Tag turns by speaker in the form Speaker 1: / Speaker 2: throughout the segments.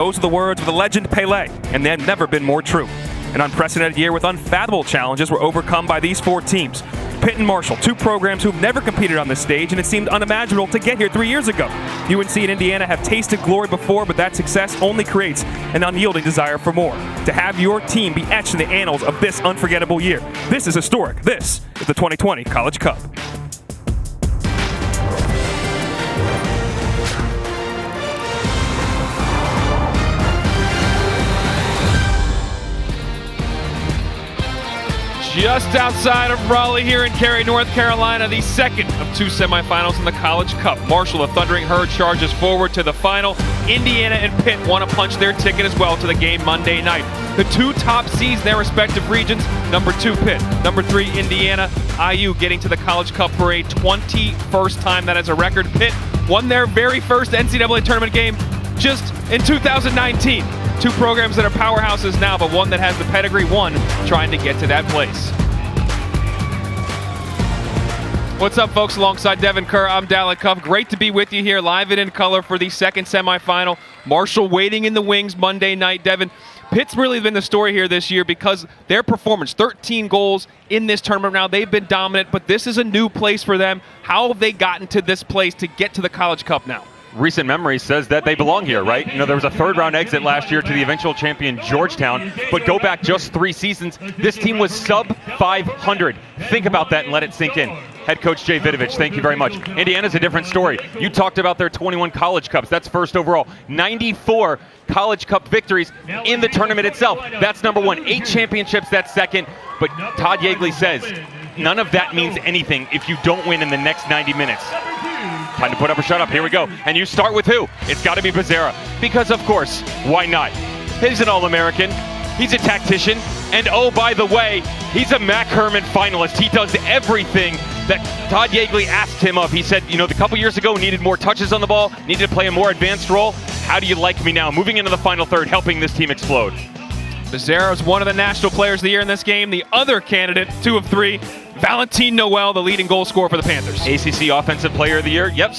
Speaker 1: Those are the words of the legend Pele, and they have never been more true. An unprecedented year with unfathomable challenges were overcome by these four teams. Pitt and Marshall, two programs who've never competed on this stage, and it seemed unimaginable to get here 3 years ago. UNC and Indiana have tasted glory before, but that success only creates an unyielding desire for more. To have your team be etched in the annals of this unforgettable year, this is historic. This is the 2020 College Cup.
Speaker 2: Just outside of Raleigh here in Cary, North Carolina, the second of two semifinals in the College Cup. Marshall, the Thundering Herd, charges forward to the final. Indiana and Pitt want to punch their ticket as well to the game Monday night. The two top seeds in their respective regions, number 2 Pitt, number 3 Indiana. IU getting to the College Cup for a 21st time. That is a record. Pitt won their very first NCAA tournament game just in 2019. Two programs that are powerhouses now, but one that has the pedigree, one trying to get to that place. What's up, folks? Alongside Devin Kerr, I'm Dallin Cuff. Great to be with you here live and in color for the second semifinal. Marshall waiting in the wings Monday night. Devin, Pitt's really been the story here this year because their performance, 13 goals in this tournament now. They've been dominant, but this is a new place for them. How have they gotten to this place to get to the College Cup now?
Speaker 3: Recent memory says that they belong here, right? You know, there was a third-round exit last year to the eventual champion Georgetown, but go back just 3 seasons, this team was sub-500. Think about that and let it sink in. Head coach Jay Vidovich, thank you very much. Indiana's a different story. You talked about their 21 College Cups. That's first overall. 94 College Cup victories in the tournament itself. That's number 1. 8 championships, that's second. But Todd Yeagley says none of that means anything if you don't win in the next 90 minutes. Time to put up or shut up. Here we go. And you start with who? It's got to be Becerra. Because, of course, why not? He's an All-American. He's a tactician. And, oh, by the way, he's a Mac Hermann finalist. He does everything that Todd Yeagley asked him of. He said, you know, a couple years ago, needed more touches on the ball, needed to play a more advanced role. How do you like me now? Moving into the final third, helping this team explode.
Speaker 2: Becerra is one of the national players of the year in this game. The other candidate, 2 of 3, Valentin Noel, the leading goal scorer for the Panthers.
Speaker 3: ACC Offensive Player of the Year, yep.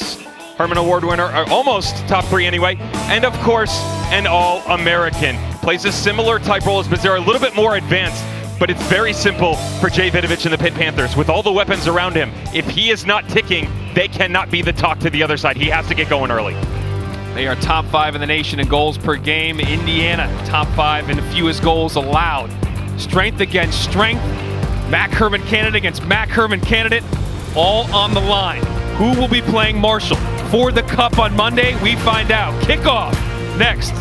Speaker 3: Hermann Award winner, almost top 3 anyway. And of course, an All-American. Plays a similar type role as Becerra, a little bit more advanced, but it's very simple for Jay Vidovich and the Pitt Panthers. With all the weapons around him, if he is not ticking, they cannot be the talk to the other side. He has to get going early.
Speaker 2: They are top 5 in the nation in goals per game. Indiana, top 5 in fewest goals allowed. Strength against strength. Mac Hermann candidate against Mac Hermann candidate, all on the line. Who will be playing Marshall for the Cup on Monday? We find out. Kickoff next.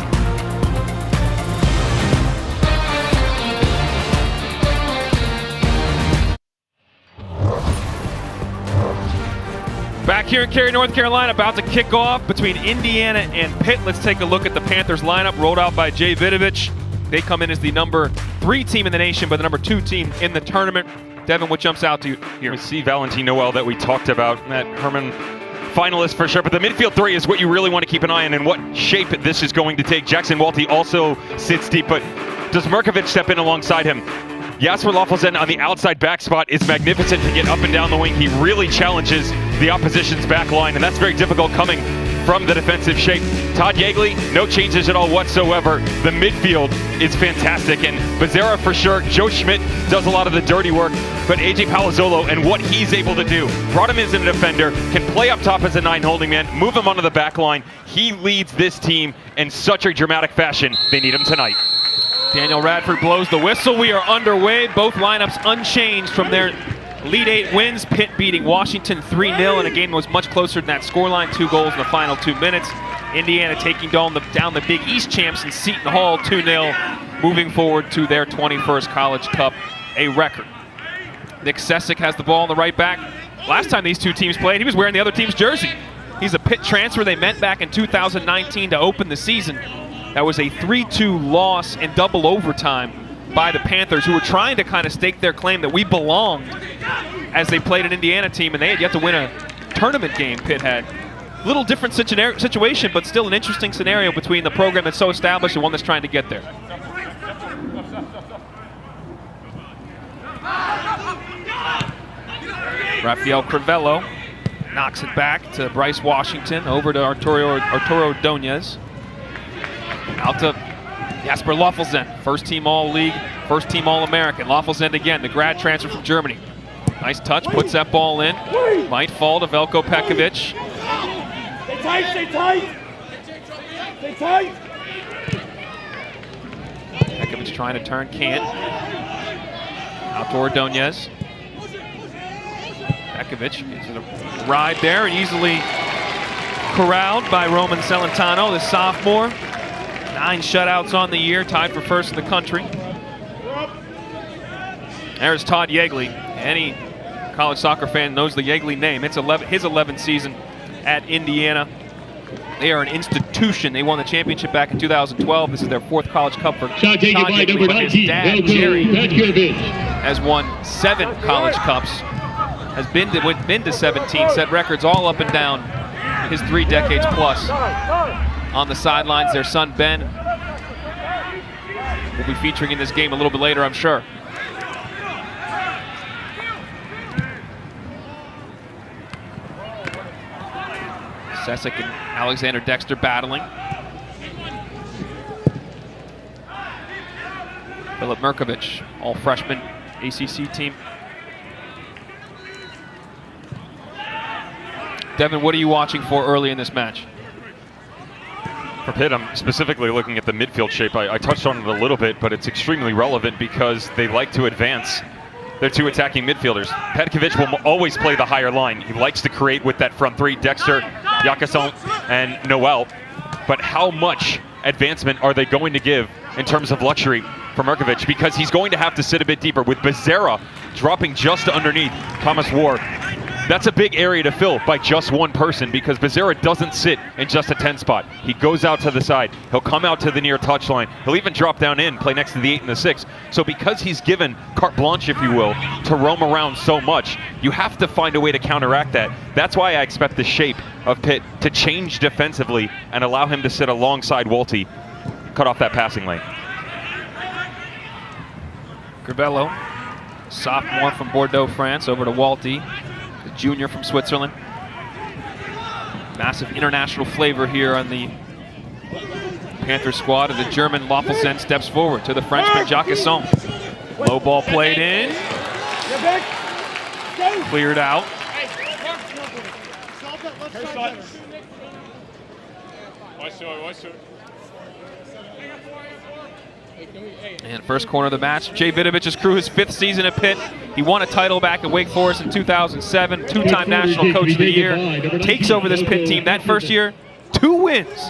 Speaker 2: Back here in Cary, North Carolina, about to kick off between Indiana and Pitt. Let's take a look at the Panthers lineup rolled out by Jay Vidovich. They come in as the number 3 team in the nation, but the number 2 team in the tournament. Devin, what jumps out to you here?
Speaker 3: We see Valentin Noel that we talked about, that Hermann finalist for sure, but the midfield 3 is what you really want to keep an eye on and what shape this is going to take. Jackson Walty also sits deep, but does Merkovich step in alongside him? Jasper Loffelsen on the outside back spot is magnificent to get up and down the wing. He really challenges the opposition's back line, and that's very difficult coming from the defensive shape. Todd Yeagley, no changes at all whatsoever. The midfield is fantastic, and Becerra for sure. Joe Schmidt does a lot of the dirty work, but AJ Palazzolo and what he's able to do. Brought him as a defender, can play up top as a 9 holding man, move him onto the back line. He leads this team in such a dramatic fashion. They need him tonight.
Speaker 2: Daniel Radford blows the whistle. We are underway. Both lineups unchanged from their Elite 8 wins. Pitt beating Washington 3-0 in a game that was much closer than that scoreline. 2 goals in the final 2 minutes. Indiana taking down the Big East champs in Seton Hall 2-0, moving forward to their 21st College Cup, a record. Nick Sessick has the ball on the right back. Last time these two teams played, he was wearing the other team's jersey. He's a Pitt transfer they met back in 2019 to open the season. That was a 3-2 loss in double overtime by the Panthers, who were trying to kind of stake their claim that we belonged as they played an Indiana team, and they had yet to win a tournament game. Pitt had. A little different situation, but still an interesting scenario between the program that's so established and one that's trying to get there. Rafael Crivello knocks it back to Bryce Washington, over to Arturo Ordonez. Out to Jasper Loffelsen, first team All-League, first team All-American. Loffelsen again, the grad transfer from Germany. Nice touch, puts that ball in. Might fall to Veljko Pekovic.
Speaker 4: Stay tight, stay tight! Stay tight!
Speaker 2: Pekovic trying to turn, can't. Out to Ordonez. Pekovic gets a ride there and easily corralled by Roman Celentano, the sophomore. 9 shutouts on the year, tied for first in the country. There's Todd Yeagley. Any college soccer fan knows the Yeagley name. It's his 11th season at Indiana. They are an institution. They won the championship back in 2012. This is their 4th College Cup for Todd Yeagley, but his dad, Jerry, has won 7 College Cups, has been to 17, set records all up and down his 3 decades plus. On the sidelines, their son Ben will be featuring in this game a little bit later, I'm sure. Sesek and Alexander Dexter battling. Filip Mirkovic, all freshman ACC team. Devin, what are you watching for early in this match?
Speaker 3: For Pitt, I'm specifically looking at the midfield shape. I touched on it a little bit, but it's extremely relevant because they like to advance their 2 attacking midfielders. Petkovic will always play the higher line. He likes to create with that front 3, Dexter, Jakasson, and Noel. But how much advancement are they going to give in terms of luxury for Mirkovic? Because he's going to have to sit a bit deeper with Becerra dropping just underneath Thomas Ward. That's a big area to fill by just one person because Becerra doesn't sit in just a 10 spot. He goes out to the side. He'll come out to the near touchline. He'll even drop down in, play next to the 8 and the 6. So because he's given carte blanche, if you will, to roam around so much, you have to find a way to counteract that. That's why I expect the shape of Pitt to change defensively and allow him to sit alongside Walty, cut off that passing lane.
Speaker 2: Crivello, sophomore from Bordeaux, France, over to Walty, the junior from Switzerland. Massive international flavor here on the Panther squad. And the German Loffelsen steps forward to the Frenchman Jakasson. Low ball played in. Cleared out. And first corner of the match, Jay Vidovic's crew, his 5th season at Pitt. He won a title back at Wake Forest in 2007, 2-time National Coach of the Year. Takes over this Pitt team that first year, 2 wins.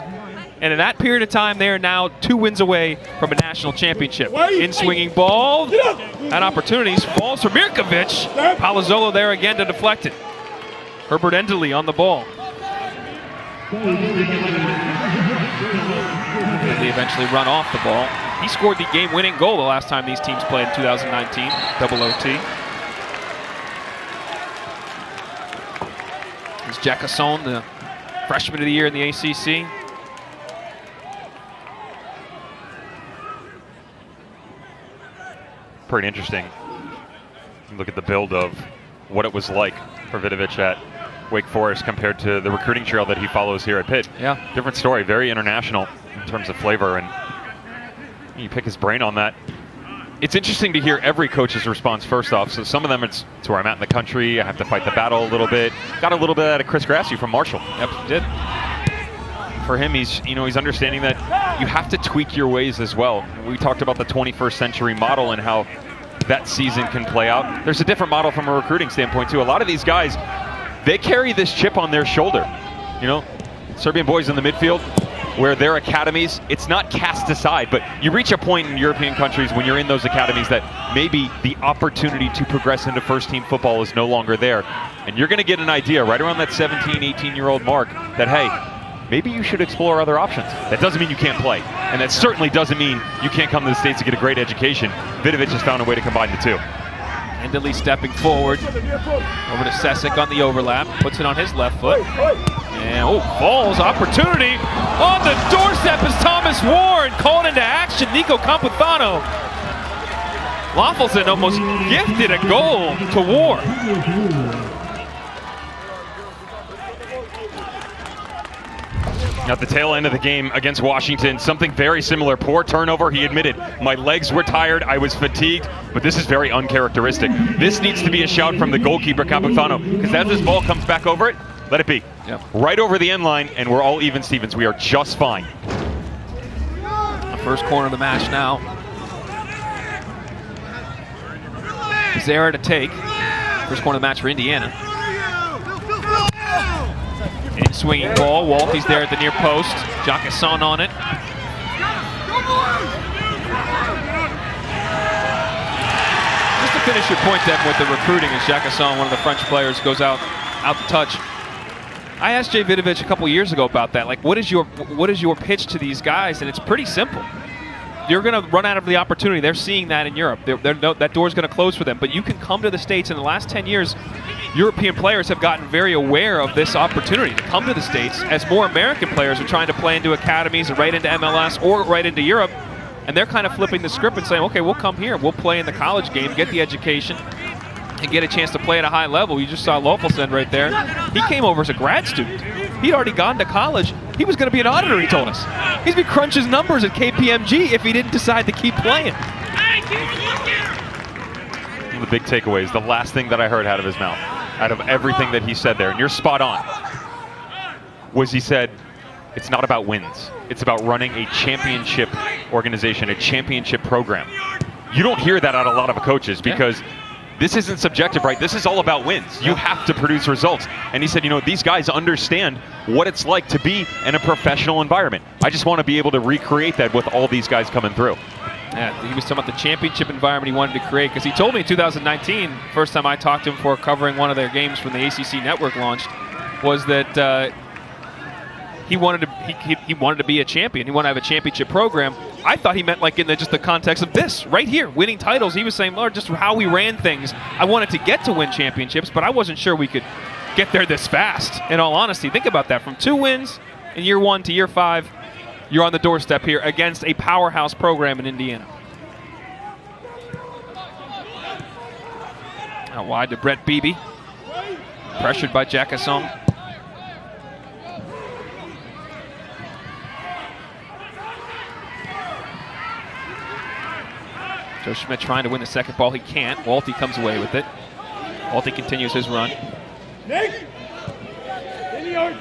Speaker 2: And in that period of time, they are now 2 wins away from a national championship. In-swinging ball, and opportunities, falls for Mirkovic. Palazzolo there again to deflect it. Herbert Enderle on the ball. They eventually run off the ball. He scored the game-winning goal the last time these teams played in 2019, double OT. Here's Jakasson, the freshman of the year in the ACC.
Speaker 3: Pretty interesting. Look at the build of what it was like for Vidovic at Wake Forest compared to the recruiting trail that he follows here at Pitt.
Speaker 2: Yeah.
Speaker 3: Different story, very international in terms of flavor, and you pick his brain on that. It's interesting to hear every coach's response first off. So some of them, it's where I'm at in the country, I have to fight the battle a little bit. Got a little bit out of Chris Grassie from Marshall.
Speaker 2: Yep, did.
Speaker 3: For him, he's understanding that you have to tweak your ways as well. We talked about the 21st century model and how that season can play out. There's a different model from a recruiting standpoint too. A lot of these guys, they carry this chip on their shoulder. You know, Serbian boys in the midfield, where their academies, it's not cast aside, but you reach a point in European countries when you're in those academies that maybe the opportunity to progress into first-team football is no longer there. And you're going to get an idea right around that 17, 18-year-old mark that, hey, maybe you should explore other options. That doesn't mean you can't play. And that certainly doesn't mean you can't come to the States to get a great education. Vidovic has found a way to combine the two.
Speaker 2: Enderle stepping forward, over to Sesek on the overlap, puts it on his left foot. And falls, opportunity on the doorstep is Thomas Ward, called into action, Nico Campuzano. Loffelsen almost gifted a goal to Ward.
Speaker 3: At the tail end of the game against Washington, something very similar. Poor turnover, he admitted. My legs were tired, I was fatigued, but this is very uncharacteristic. This needs to be a shout from the goalkeeper, Capifano, because as this ball comes back over it, let it be.
Speaker 2: Yep. Right
Speaker 3: Right over the end line, and we're all even Stevens. We are just fine.
Speaker 2: First corner of the match now. Zara to take. First corner of the match for Indiana. In swinging ball. Walty's there at the near post. Jacquesson on it. Just to finish your point, Devin, with the recruiting, as Jacquesson, one of the French players, goes out to touch. I asked Jay Vidovich a couple years ago about that. Like, what is your pitch to these guys? And it's pretty simple. You're going to run out of the opportunity. They're seeing that in Europe. That door's going to close for them. But you can come to the States. In the last 10 years, European players have gotten very aware of this opportunity to come to the States, as more American players are trying to play into academies and right into MLS or right into Europe. And they're kind of flipping the script and saying, okay, we'll come here. We'll play in the college game, get the education, and get a chance to play at a high level. You just saw Lofelsen right there. He came over as a grad student. He'd already gone to college. He was going to be an auditor, he told us. He's going to crunch his numbers at KPMG if he didn't decide to keep playing.
Speaker 3: One of the big takeaways, the last thing that I heard out of his mouth, out of everything that he said there, and you're spot on, was he said, it's not about wins. It's about running a championship organization, a championship program. You don't hear that out of a lot of coaches because this isn't subjective, right? This is all about wins. You have to produce results. And he said, you know, these guys understand what it's like to be in a professional environment. I just want to be able to recreate that with all these guys coming through.
Speaker 2: Yeah, he was talking about the championship environment he wanted to create, because he told me in 2019, first time I talked to him for covering one of their games when the ACC Network launched, was that he wanted to be a champion. He wanted to have a championship program. I thought he meant like in just the context of this right here, winning titles. He was saying, Lord, just how we ran things. I wanted to get to win championships, but I wasn't sure we could get there this fast. In all honesty, think about that. From 2 wins in year 1 to year 5, you're on the doorstep here against a powerhouse program in Indiana. Out wide to Brett Beebe, pressured by Jacquesson. Joe Schmidt trying to win the second ball. He can't. Walty comes away with it. Walty continues his run.
Speaker 4: Nick! In the yard!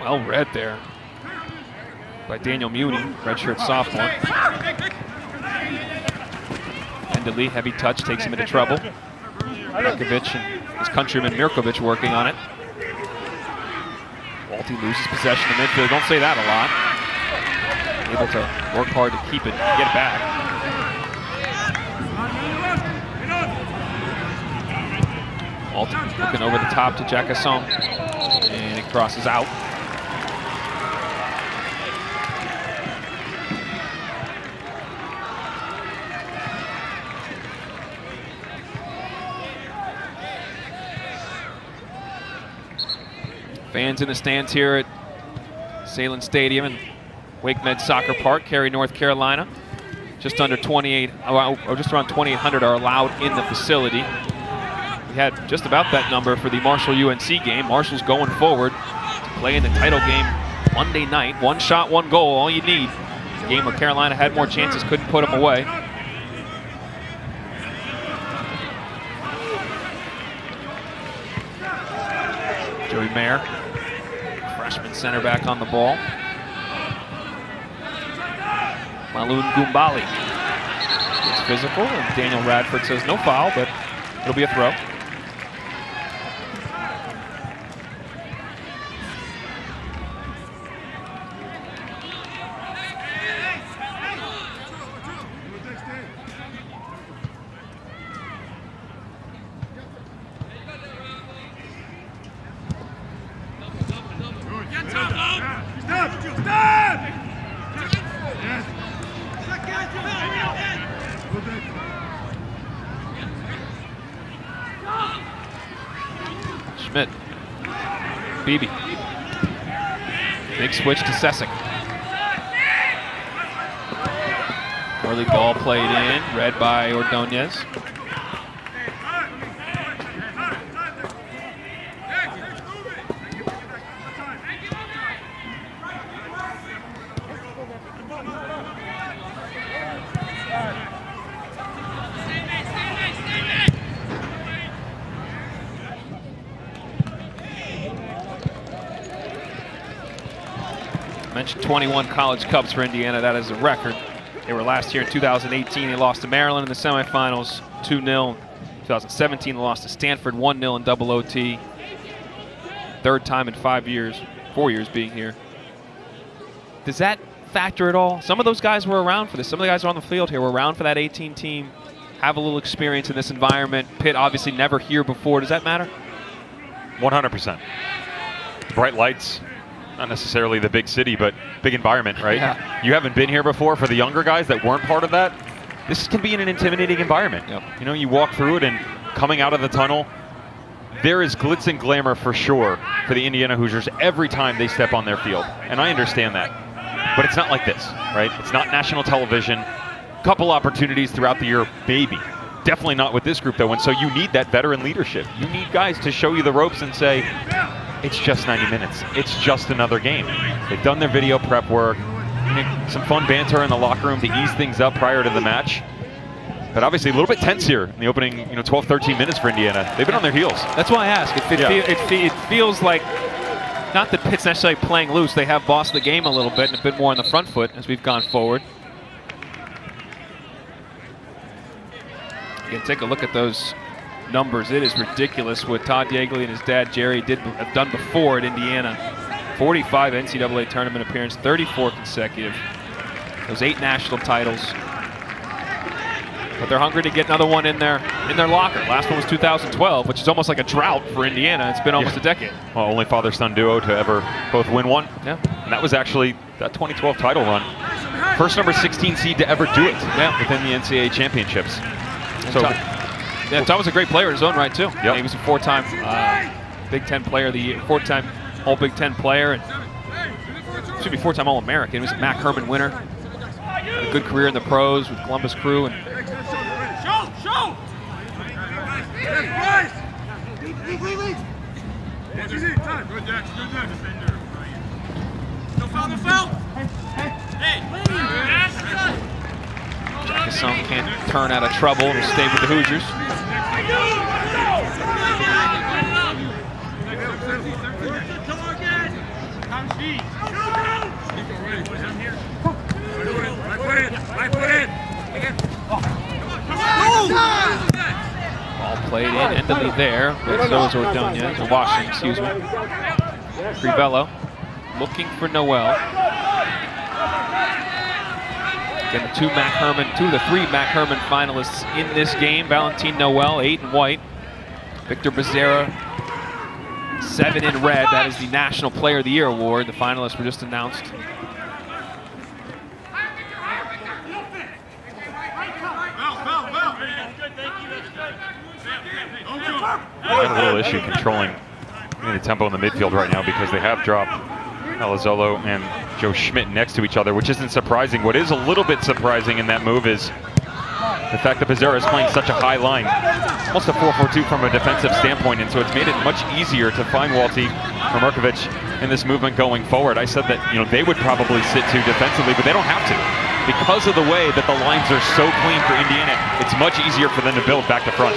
Speaker 2: Well read there by Daniel Muni, redshirt sophomore. Lee, heavy touch, takes him into trouble. Mirkovic and his countryman Mirkovic working on it. Walty loses possession in midfield. Don't say that a lot. Able to work hard to keep it, get it back. Walty looking over the top to Jacquesson, and it crosses out. Fans in the stands here at Salem Stadium and Wake Med Soccer Park, Cary, North Carolina. Just under 28, or just around 2,800 are allowed in the facility. We had just about that number for the Marshall-UNC game. Marshall's going forward to play in the title game Monday night. 1 shot, 1 goal, all you need. A game where Carolina had more chances, couldn't put them away. Joey Mayer, freshman center back on the ball. Maloon Gumbali gets physical, and Daniel Radford says no foul, but it'll be a throw. Schmidt, Beebe, Big switch to Sessick. Early ball played in, read by Ordonez. Mentioned 21 college cups for Indiana. That is a record. They were last year in 2018. They lost to Maryland in the semifinals, 2-0. 2017, they lost to Stanford, 1-0 in double OT. Third time in 4 years being here. Does that factor at all? Some of those guys were around for this. Some of the guys on the field here were around for that 18 team, have a little experience in this environment. Pitt obviously never here before. Does that matter?
Speaker 3: 100%. Bright lights. Not necessarily the big city, but big environment, right?
Speaker 2: Yeah.
Speaker 3: You haven't been here before. For the younger guys that weren't part of that, this can be an intimidating environment.
Speaker 2: Yep.
Speaker 3: You know, you walk through it and coming out of the tunnel, there is glitz and glamour for sure for the Indiana Hoosiers every time they step on their field. And I understand that. But it's not like this, right? It's not national television. Couple opportunities throughout the year, maybe. Definitely not with this group, though. And so you need that veteran leadership. You need guys to show you the ropes and say, it's just 90 minutes. It's just another game. They've done their video prep work, some fun banter in the locker room to ease things up prior to the match. But obviously a little bit tense here in the opening 12, 13 minutes for Indiana. They've been on their heels.
Speaker 2: That's why I ask. It feels like, not that Pitt's necessarily playing loose. They have bossed the game a little bit and a bit more on the front foot as we've gone forward. Again, take a look at those numbers. It is ridiculous what Todd Yeagley and his dad Jerry have done before at Indiana. 45 NCAA tournament appearances, 34 consecutive. Those 8 national titles. But they're hungry to get another one in their locker. Last one was 2012, which is almost like a drought for Indiana. It's been almost a decade.
Speaker 3: Well, only father-son duo to ever both win one.
Speaker 2: Yeah.
Speaker 3: And that was actually that 2012 title run. First number 16 seed to ever do it within the NCAA championships. So.
Speaker 2: Yeah, Tom was a great player in his own right, too.
Speaker 3: Yep.
Speaker 2: He was a 4-time Big Ten player of the year, 4-time All-Big Ten player, and should be 4-time All-American. He was a Mac Herman winner. Had a good career in the pros with Columbus Crew. And Jackson can't turn out of trouble and stay with the Hoosiers. Ball played in, endedly there, but so is Ordonez, or Washington, excuse me. Crivello looking for Noel. Again, the two of the three Mac Herman finalists in this game. Valentin Noel, 8 in white. Victor Becerra, 7 in red. That is the National Player of the Year award. The finalists were just announced.
Speaker 3: They got a little issue controlling the tempo in the midfield right now because they have dropped Elizondo and Joe Schmidt next to each other, which isn't surprising. What is a little bit surprising in that move is the fact that Becerra is playing such a high line. Almost a 4-4-2 from a defensive standpoint, and so it's made it much easier to find Walty or Mirkovic in this movement going forward. I said that they would probably sit to defensively, but they don't have to. Because of the way that the lines are so clean for Indiana, it's much easier for them to build back to front.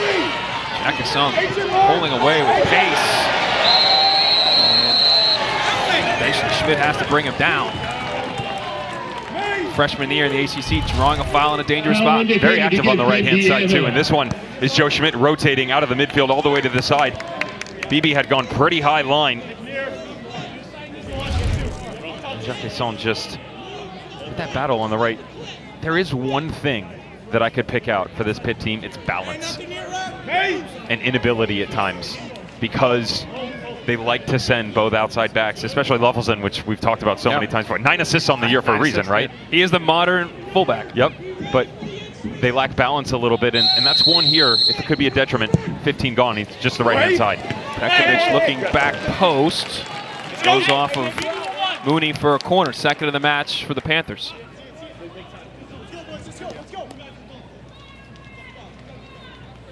Speaker 2: Jackson pulling away with pace. And Schmidt has to bring him down. Freshman of the year in the ACC, drawing a foul in a dangerous spot.
Speaker 3: Very active on the right-hand side, too. And this one is Joe Schmidt rotating out of the midfield all the way to the side. BB had gone pretty high line. Jackson just with that battle on the right. There is one thing that I could pick out for this Pitt team. It's balance and inability at times, because they like to send both outside backs, especially Luffelson, which we've talked about so many times before. 9 assists on the year for a reason, right?
Speaker 2: He is the modern fullback.
Speaker 3: Yep, but they lack balance a little bit, and that's one here. If it could be a detriment, 15 gone. He's just the right-hand side.
Speaker 2: Pekovic looking back post. Goes off of Mooney for a corner, second of the match for the Panthers.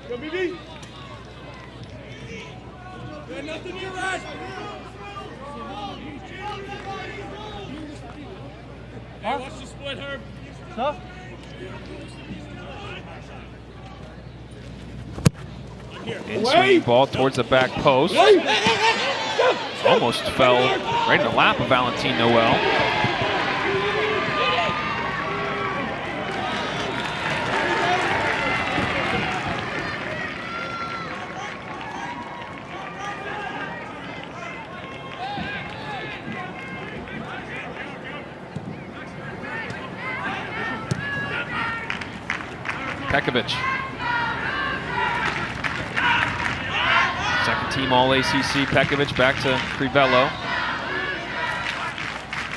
Speaker 4: Go, BB. Got nothing here, Rad. Hey, watch the split, Herb. Huh?
Speaker 2: In swinging ball towards the back post. Almost fell right in the lap of Valentine Noel. Pekovic. Second team All-ACC. Pekovic back to Crivello.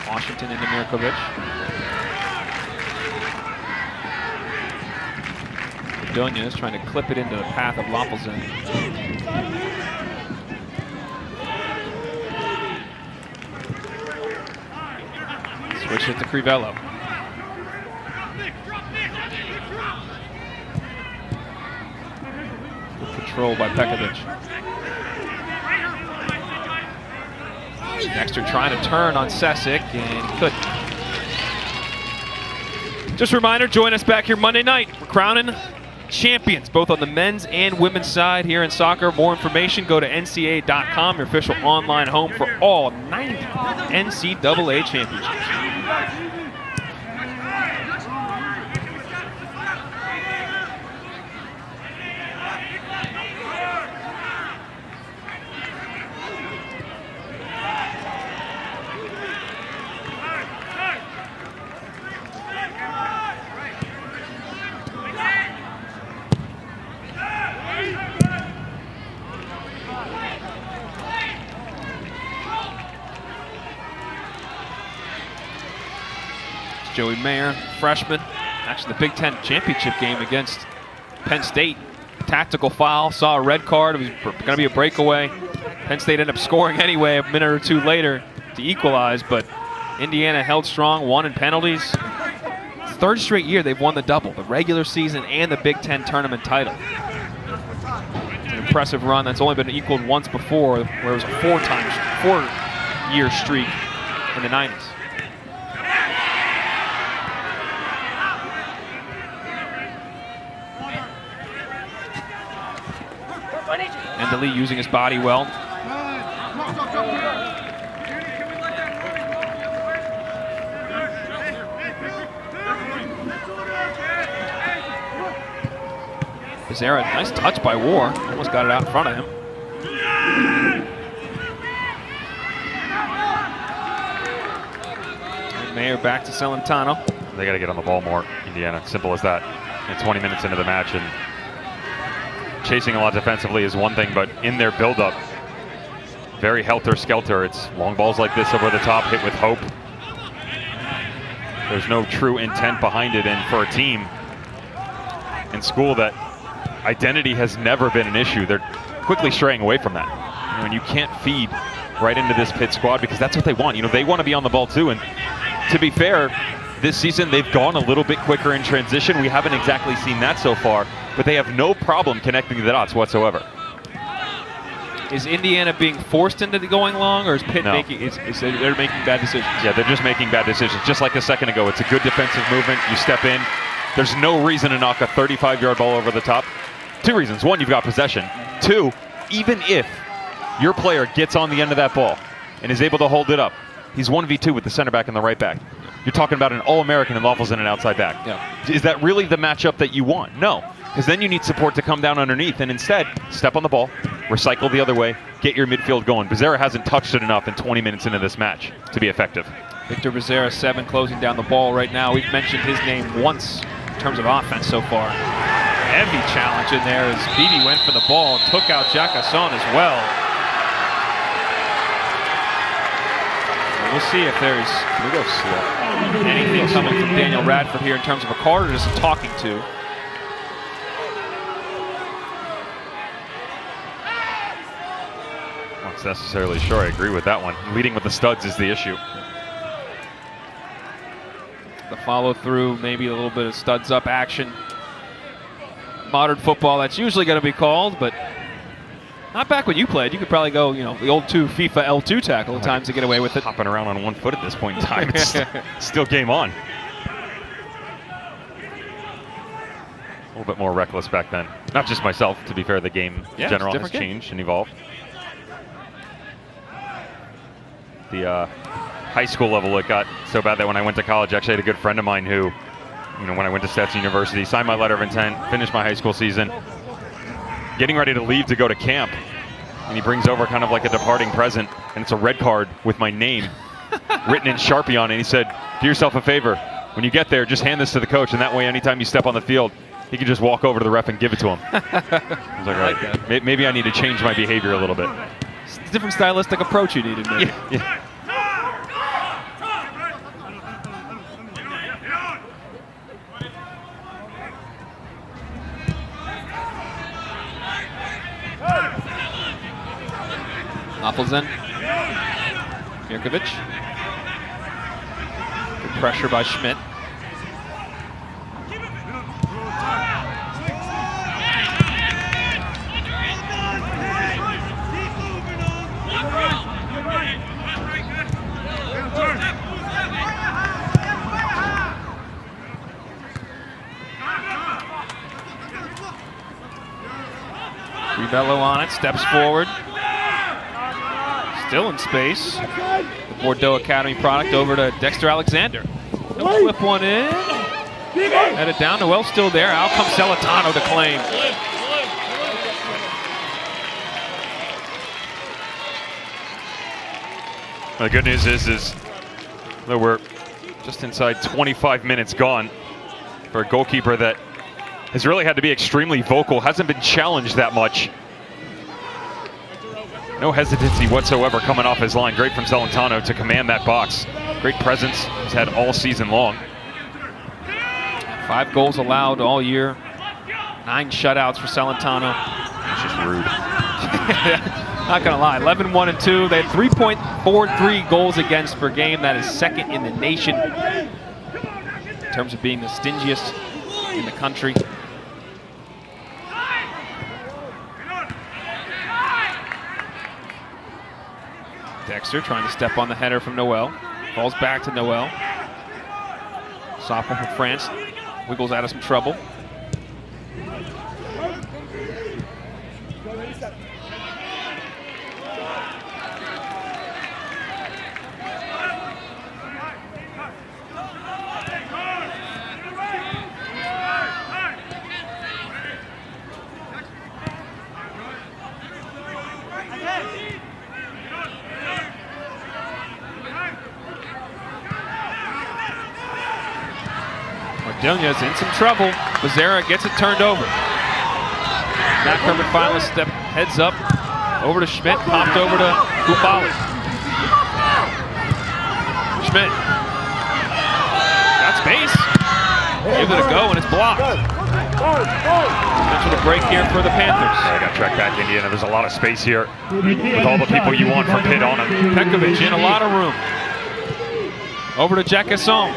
Speaker 2: Washington into Mirkovic. Bedonia is trying to clip it into the path of Loppelzen. Switch it to Crivello. Control by Pekovic. Dexter trying to turn on Sesic and he couldn't. Just a reminder, join us back here Monday night. We're crowning champions, both on the men's and women's side here in soccer. More information, go to NCAA.com, your official online home for all 90 NCAA championships. Joey Mayer, freshman, actually the Big Ten championship game against Penn State. Tactical foul, saw a red card, it was going to be a breakaway. Penn State ended up scoring anyway a minute or two later to equalize, but Indiana held strong, won in penalties. Third straight year they've won the double, the regular season and the Big Ten tournament title. It's an impressive run that's only been equaled once before, where it was a four-year streak in the 90s. Endely using his body well. Becerra, nice touch by War. Almost got it out in front of him. And Mayer back to Celentano.
Speaker 3: They got to get on the ball more, Indiana. Simple as that. And 20 minutes into the match, and chasing a lot defensively is one thing, but in their build-up, very helter-skelter. It's long balls like this over the top, hit with hope. There's no true intent behind it, and for a team in school that identity has never been an issue, they're quickly straying away from that. You know, and you can't feed right into this Pitt squad because that's what they want. You know, they want to be on the ball too, and to be fair, this season they've gone a little bit quicker in transition. We haven't exactly seen that so far, but they have no problem connecting the dots whatsoever.
Speaker 2: Is Indiana being forced into going long, or is Pitt making? They're making bad decisions?
Speaker 3: Yeah, they're just making bad decisions. Just like a second ago, it's a good defensive movement. You step in. There's no reason to knock a 35-yard ball over the top. Two reasons. One, you've got possession. Two, even if your player gets on the end of that ball and is able to hold it up, he's 1v2 with the center back and the right back. You're talking about an All-American and Loeffels in an outside back.
Speaker 2: Yeah.
Speaker 3: Is that really the matchup that you want? No, because then you need support to come down underneath, and instead, step on the ball, recycle the other way, get your midfield going. Becerra hasn't touched it enough in 20 minutes into this match to be effective.
Speaker 2: Victor Becerra, 7, closing down the ball right now. We've mentioned his name once in terms of offense so far. Heavy challenge in there as Beebe went for the ball and took out Jacasson as well. We'll see if there's anything coming from Daniel Radford here in terms of a card or just a talking to.
Speaker 3: Not necessarily sure I agree with that one. Leading with the studs is the issue.
Speaker 2: The follow through, maybe a little bit of studs up action. Modern football, that's usually going to be called, but not back when you played. You could probably go, the old FIFA L2 tackle at times to get away with it.
Speaker 3: Hopping around on one foot at this point in time. It's still game on. A little bit more reckless back then. Not just myself, to be fair, the game in general has changed and evolved. The high school level, it got so bad that when I went to college, I actually had a good friend of mine who, when I went to Stetson University, signed my letter of intent, finished my high school season, getting ready to leave to go to camp, and he brings over kind of like a departing present, and it's a red card with my name written in Sharpie on it. And he said, do yourself a favor, when you get there, just hand this to the coach, and that way anytime you step on the field, he can just walk over to the ref and give it to him. I was like, all right, maybe I need to change my behavior a little bit.
Speaker 2: It's a different stylistic approach you needed, maybe.
Speaker 3: Yeah.
Speaker 2: Appelsen. Mirkovic. Good pressure by Schmidt. Ribello on it, steps forward. Still in space. The Bordeaux Academy product over to Dexter Alexander. He'll flip one in. Headed down. Noel's still there. Out comes Celentano to claim.
Speaker 3: The good news is that we're just inside 25 minutes gone for a goalkeeper that has really had to be extremely vocal, hasn't been challenged that much. No hesitancy whatsoever coming off his line. Great from Celentano to command that box. Great presence he's had all season long.
Speaker 2: 5 goals allowed all year. 9 shutouts for Celentano.
Speaker 3: It's just rude.
Speaker 2: Not gonna lie, 11-1-2. They had 3.43 goals against per game. That is second in the nation in terms of being the stingiest in the country. Dexter trying to step on the header from Noel. Falls back to Noel. Sophomore from France. Wiggles out of some trouble. Ordonez in some trouble. Becerra gets it turned over. Matt Kermit finally heads up over to Schmidt, popped over to Kubali. Schmidt got space. Give it a go and it's blocked. Potential to break here for the Panthers.
Speaker 3: I got tracked back Indiana. There's a lot of space here with all the people you want from Pitt on him.
Speaker 2: Pekovic in a lot of room. Over to Jacasson.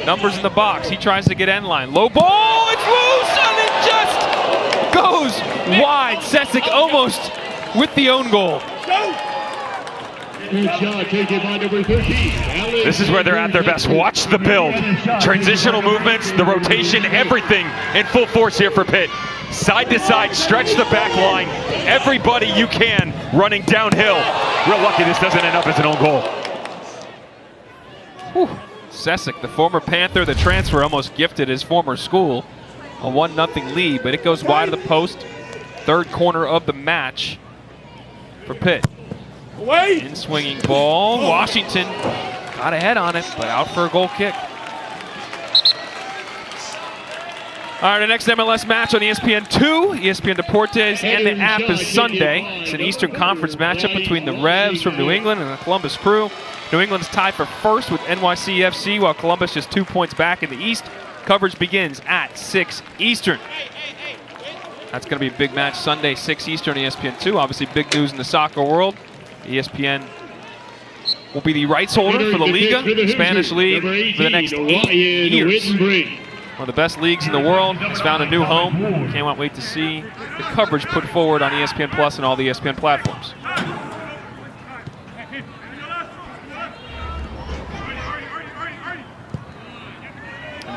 Speaker 2: Numbers in the box. He tries to get end line. Low ball. It's loose and it just goes wide. Sessick almost with the own goal.
Speaker 3: This is where they're at their best. Watch the build. Transitional movements, the rotation, everything in full force here for Pitt. Side to side, stretch the back line. Everybody you can running downhill. Real lucky this doesn't end up as an own goal.
Speaker 2: Whew. Sessick, the former Panther, the transfer, almost gifted his former school a 1-0 lead, but it goes wide of the post. Third corner of the match for Pitt. In swinging ball. Washington got ahead on it, but out for a goal kick. All right, the next MLS match on ESPN2, ESPN Deportes, and the app is Sunday. It's an Eastern Conference matchup between the Revs from New England and the Columbus Crew. New England's tied for first with NYCFC, while Columbus just 2 points back in the East. Coverage begins at 6 Eastern. That's going to be a big match Sunday, 6 Eastern, ESPN2. Obviously, big news in the soccer world. ESPN will be the rights holder for the Liga, Spanish league, for the next 8 years. One of the best leagues in the world. It's found a new home. Can't wait to see the coverage put forward on ESPN Plus and all the ESPN platforms.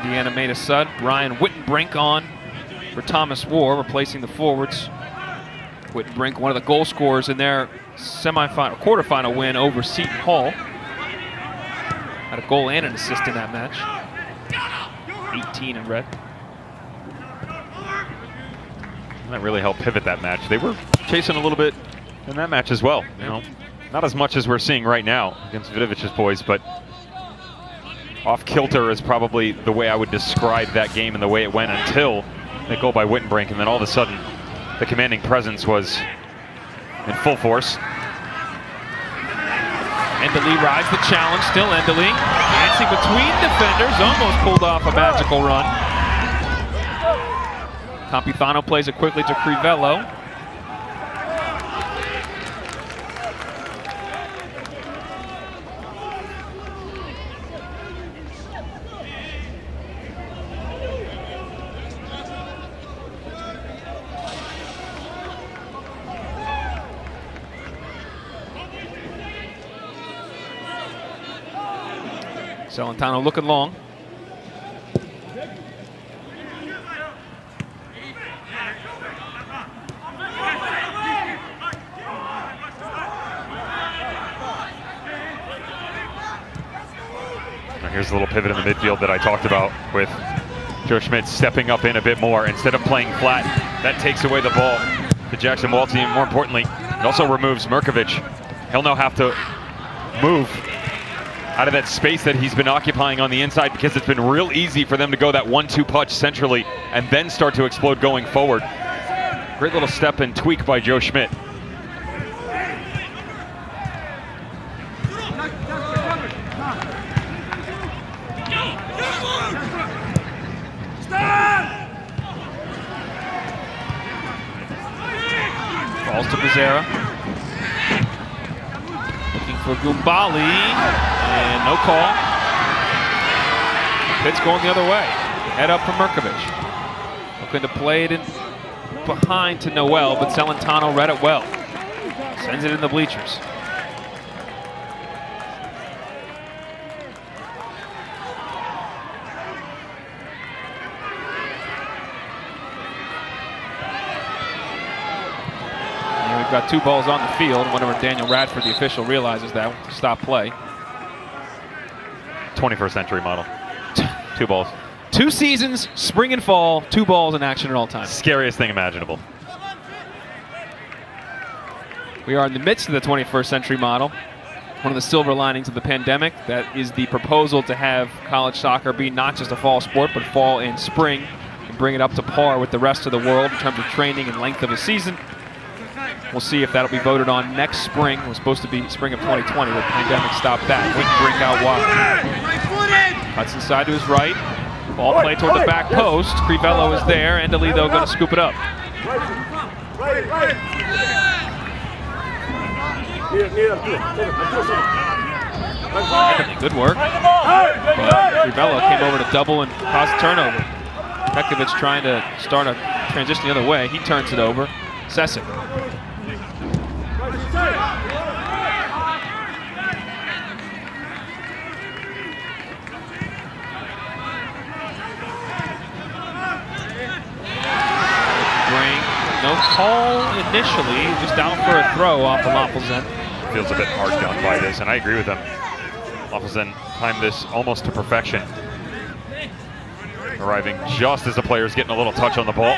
Speaker 2: Indiana made a sub. Ryan Wittenbrink on for Thomas War, replacing the forwards. Wittenbrink, one of the goal scorers in their quarterfinal win over Seton Hall. Had a goal and an assist in that match. 18 in red.
Speaker 3: That really helped pivot that match. They were chasing a little bit in that match as well. You know, not as much as we're seeing right now against Vidovic's boys, but off kilter is probably the way I would describe that game and the way it went until that goal by Wittenbrink, and then all of a sudden the commanding presence was in full force.
Speaker 2: Endely rides the challenge, still Endely. Dancing between defenders, almost pulled off a magical run. Campuzano plays it quickly to Crivello. Celentano looking long.
Speaker 3: Now here's a little pivot in the midfield that I talked about with Joe Schmidt stepping up in a bit more. Instead of playing flat, that takes away the ball to Jackson Walty, and more importantly, it also removes Mirkovic. He'll now have to move out of that space that he's been occupying on the inside, because it's been real easy for them to go that 1-2 punch centrally and then start to explode going forward. Great little step and tweak by Joe Schmidt.
Speaker 2: Falls to Becerra. Looking for Gumbali. And no call. Pitt's going the other way. Head up for Mirkovic. Looking to play it in behind to Noel, but Celentano read it well. Sends it in the bleachers. And we've got 2 balls on the field. Whenever Daniel Radford, the official, realizes that, to stop play.
Speaker 3: 21st century model. 2 balls.
Speaker 2: 2 seasons, spring and fall, 2 balls in action at all times.
Speaker 3: Scariest thing imaginable.
Speaker 2: We are in the midst of the 21st century model. One of the silver linings of the pandemic, that is the proposal to have college soccer be not just a fall sport, but fall and spring, and bring it up to par with the rest of the world in terms of training and length of a season. We'll see if that'll be voted on next spring. It was supposed to be spring of 2020, but the pandemic stopped that. Wittenbrink out wide. Cuts inside to his right. Ball played toward the back post. Crivello is there. Endely, though, going to scoop it up. Endely, good work. But Crivello came over to double and caused a turnover. Bekovic trying to start a transition the other way. He turns it over. Sessic. No call initially, just out for a throw off the Laffelzen.
Speaker 3: Feels a bit hard done by this, and I agree with him. Laffelzen timed this almost to perfection. Arriving just as the player's getting a little touch on the ball.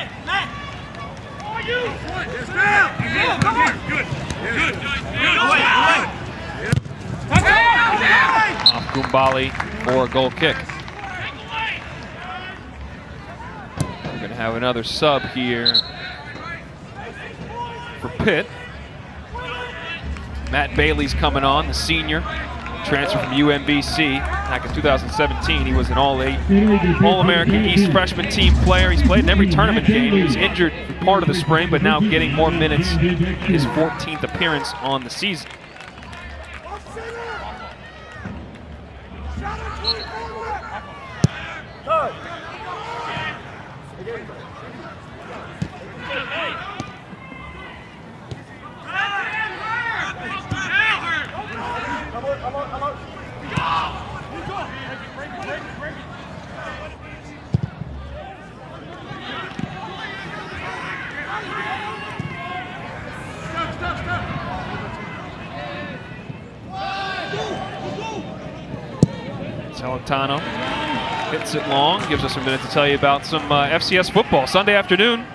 Speaker 2: Off Gumbali for a goal kick. We're going to have another sub here for Pitt. Matt Bailey's coming on, the senior, transfer from UMBC. Back in 2017, he was an All-American East freshman team player. He's played in every tournament game. He was injured for part of the spring, but now getting more minutes. His 14th appearance on the season. Celentano hits it long, gives us a minute to tell you about some FCS football. Sunday afternoon,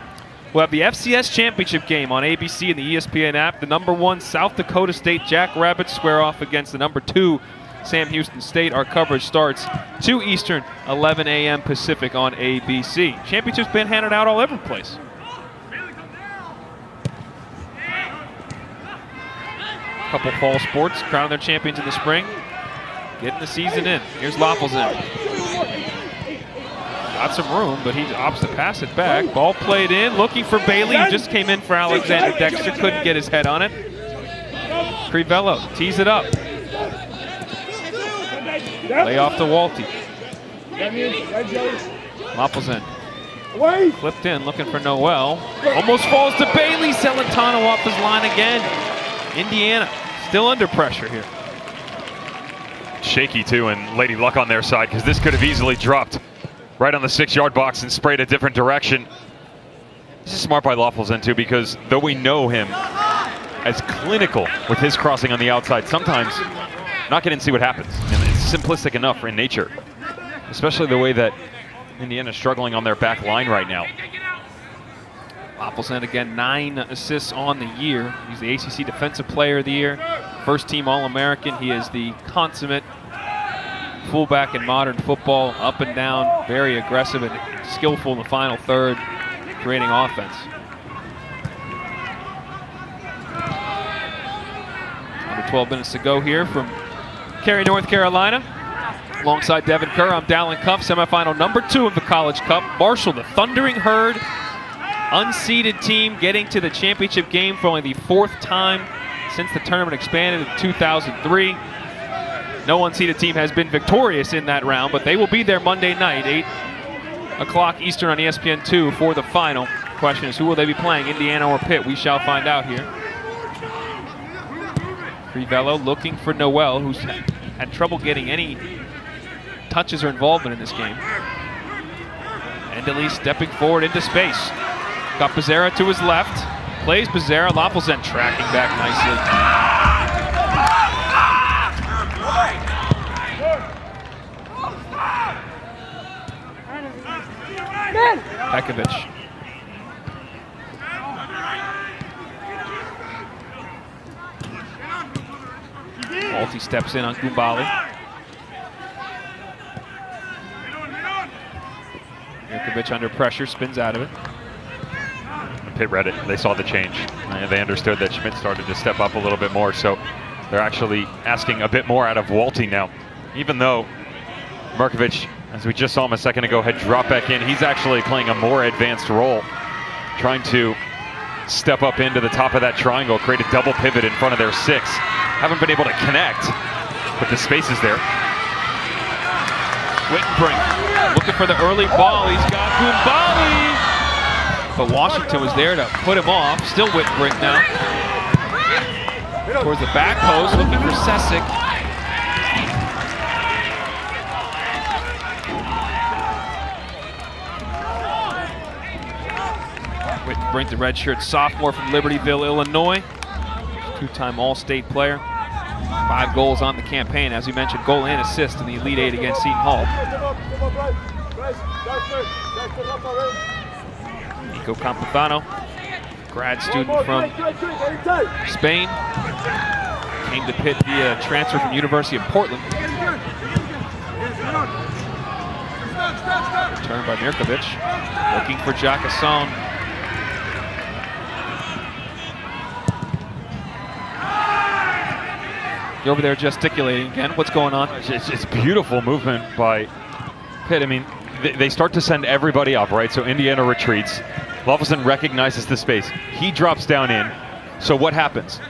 Speaker 2: we'll have the FCS Championship game on ABC and the ESPN app. The #1 South Dakota State Jackrabbits square off against the #2 Sam Houston State. Our coverage starts 2 Eastern, 11 a.m. Pacific on ABC. Championship's been handed out all over the place. Couple fall sports crowning their champions in the spring. Getting the season in. Here's Loffelsen. Got some room, but he opts to pass it back. Ball played in, looking for Bailey. He just came in for Alexander Dexter. Couldn't get his head on it. Crivello tees it up. Lay off to Walty. Loffelsen. Flipped in, looking for Noel. Almost falls to Bailey. Celentano off his line again. Indiana still under pressure here.
Speaker 3: Shaky too, and Lady Luck on their side, because this could have easily dropped right on the 6-yard box and sprayed a different direction. This is smart by Loffelsen too, because though we know him as clinical with his crossing on the outside, sometimes not getting to see what happens. And it's simplistic enough in nature, especially the way that Indiana's struggling on their back line right now. Loffelsen again, 9 assists on the year. He's the ACC Defensive Player of the Year, first team All-American. He is the consummate fullback in modern football, up and down, very aggressive and skillful in the final third, creating offense. Under 12 minutes to go here from Cary, North Carolina. Alongside Devin Kerr, I'm Dallin Cuff, semifinal #2 of the College Cup. Marshall, the Thundering Herd, unseeded team, getting to the championship game for only the 4th time since the tournament expanded in 2003. No unseeded team has been victorious in that round, but they will be there Monday night, 8 o'clock Eastern on ESPN2 for the final. Question is, who will they be playing, Indiana or Pitt? We shall find out here. Crivello looking for Noel, who's had trouble getting any touches or involvement in this game. Endeley stepping forward into space. Got Becerra to his left. Plays Becerra. Loffelsen tracking back nicely. Pekovic. Walty steps in on Gumbali. Mirkovic under pressure, spins out of it. Pitt read it. They saw the change. They understood that Schmidt started to step up a little bit more, so they're actually asking a bit more out of Walty now. Even though Mirkovic, as we just saw him a second ago, had dropped back in, he's actually playing a more advanced role, trying to step up into the top of that triangle, create a double pivot in front of their 6. Haven't been able to connect, but the space is there.
Speaker 2: Wittenbrink looking for the early ball. He's got Gumbali. But Washington was there to put him off. Still Wittenbrink now. Towards the back post, looking for Sessick. Wittenbrink, the redshirt sophomore from Libertyville, Illinois. 2-time All-State player. 5 goals on the campaign, as we mentioned, goal and assist in the Elite 8 against Seton Hall. Nico Campuzano, grad student from Spain, came to Pitt via transfer from University of Portland. Turned by Mirkovic, looking for Jacasson. You're over there gesticulating again. What's going on?
Speaker 3: It's beautiful movement by Pitt. I mean, they start to send everybody up, right? So Indiana retreats. Loffelsen recognizes the space. He drops down in. So what happens?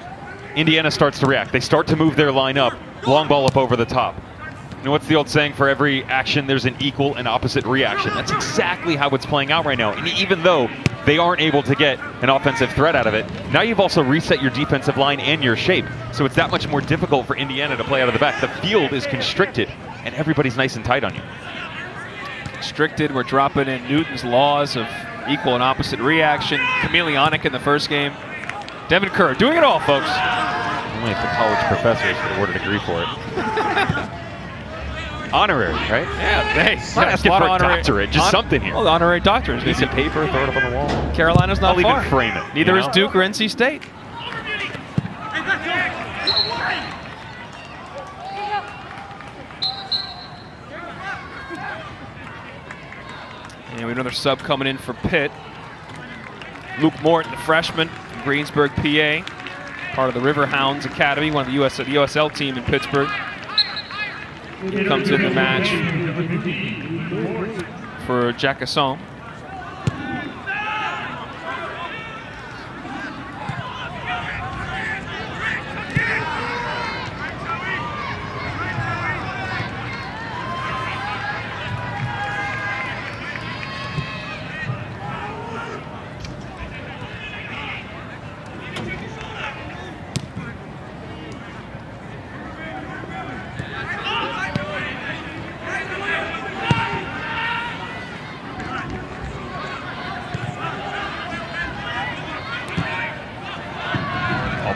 Speaker 3: Indiana starts to react. They start to move their line up. Long ball up over the top. You know, what's the old saying? For every action, there's an equal and opposite reaction. That's exactly how it's playing out right now. And even though they aren't able to get an offensive threat out of it, now you've also reset your defensive line and your shape. So it's that much more difficult for Indiana to play out of the back. The field is constricted, and everybody's nice and tight on you.
Speaker 2: Constricted, we're dropping in Newton's laws of equal and opposite reaction. Chameleonic in the first game. Devin Kerr doing it all, folks.
Speaker 3: Only if the college professors would award a degree for it. Honorary, right?
Speaker 2: Yeah, they.
Speaker 3: Not asking for a doctorate, just something here.
Speaker 2: Well, the honorary doctorate.
Speaker 3: Piece of paper, throw it up on the wall.
Speaker 2: Carolina's not
Speaker 3: I'll
Speaker 2: far.
Speaker 3: even frame it.
Speaker 2: Neither is Duke or NC State. And we have another sub coming in for Pitt. Luke Morton, the freshman from Greensburg, PA. Part of the Riverhounds Academy, one of the USL team in Pittsburgh. He comes in the match for Jacasson.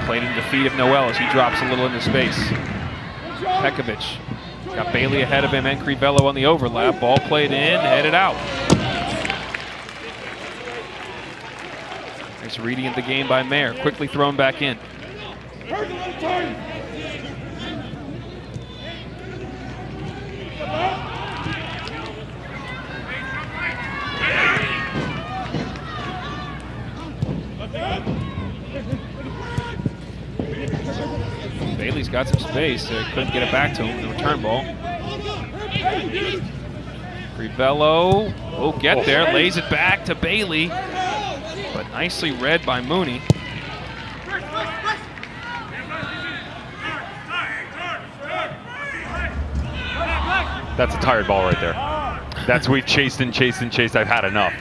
Speaker 2: Played into the feet of Noel as he drops a little into space. Pekovic got Bailey ahead of him and Crivello on the overlap. Ball played in, headed out. Nice reading of the game by Mayer. Quickly thrown back in. Bailey's got some space. Couldn't get it back to him. The return ball. Crivello will get there. Lays it back to Bailey. But nicely read by Mooney.
Speaker 3: That's a tired ball right there. That's we've chased and chased and chased. I've had enough.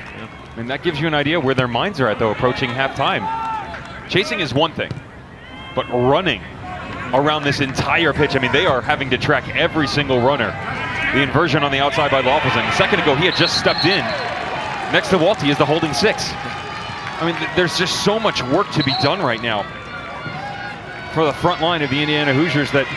Speaker 3: I mean, that gives you an idea where their minds are at, though, approaching halftime. Chasing is one thing, but running around this entire pitch, I mean, they are having to track every single runner. The inversion on the outside by Loffelson. A second ago, he had just stepped in. Next to Walty is the holding six. I mean, there's just so much work to be done right now for the front line of the Indiana Hoosiers that,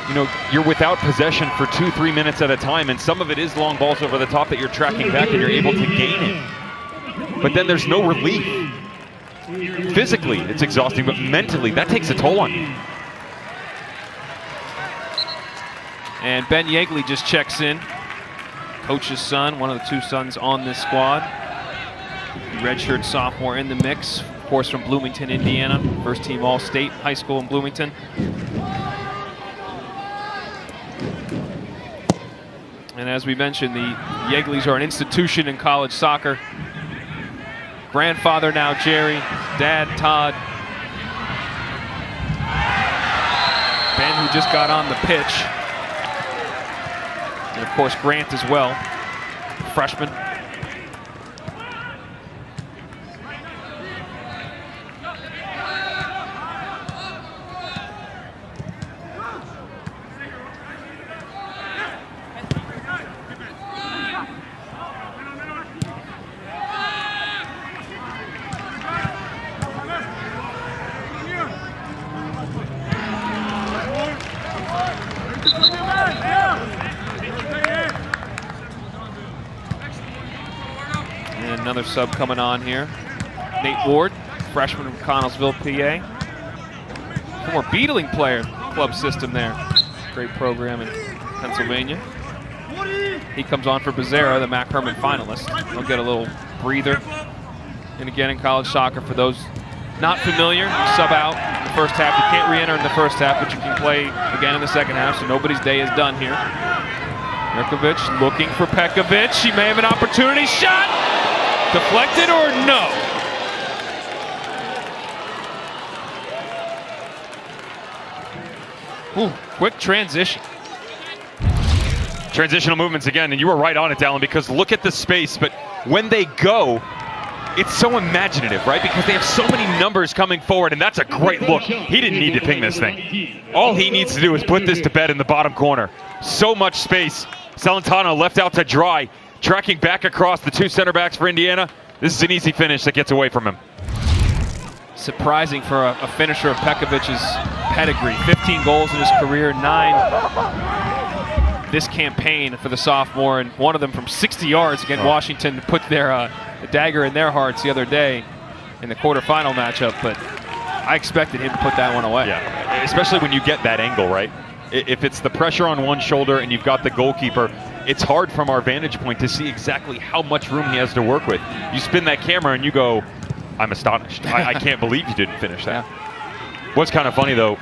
Speaker 3: you know, you're without possession for 2-3 minutes at a time, and some of it is long balls over the top that you're tracking back and you're able to gain it. But then there's no relief. Physically, it's exhausting, but mentally, that takes a toll on you.
Speaker 2: And Ben Yeagley just checks in. Coach's son, one of the two sons on this squad. Redshirt sophomore in the mix, of course from Bloomington, Indiana. First team All-State high school in Bloomington. And as we mentioned, the Yeagleys are an institution in college soccer. Grandfather now Jerry, dad Todd. Ben, who just got on the pitch. And of course Grant as well, freshman. And another sub coming on here. Nate Ward, freshman from Connellsville, PA. Former Beetling player, club system there. Great program in Pennsylvania. He comes on for Becerra, the Mac Herman finalist. He'll get a little breather. And again, in college soccer, for those not familiar, you sub out in the first half. You can't re-enter in the first half, but you can play again in the second half, so nobody's day is done here. Mirkovic looking for Pekovic. He may have an opportunity. Shot! Deflected or no? Ooh, quick transition.
Speaker 3: Transitional movements again, and you were right on it, Dallin, because look at the space, but when they go, it's so imaginative, right? Because they have so many numbers coming forward, and that's a great look. He didn't need to ping this thing. All he needs to do is put this to bed in the bottom corner. So much space. Celentano left out to dry, tracking back across the two center backs for Indiana. This is an easy finish that gets away from him.
Speaker 2: Surprising for a finisher of Pekovic's pedigree. 15 goals in his career, 9 this campaign for the sophomore, and one of them from 60 yards against Washington put their dagger in their hearts the other day in the quarterfinal matchup. But I expected him to put that one away.
Speaker 3: Yeah, especially when you get that angle, right? If it's the pressure on one shoulder and you've got the goalkeeper, it's hard from our vantage point to see exactly how much room he has to work with. You spin that camera and you go, I'm astonished. I can't believe you didn't finish that.
Speaker 2: Yeah.
Speaker 3: What's kind of funny though,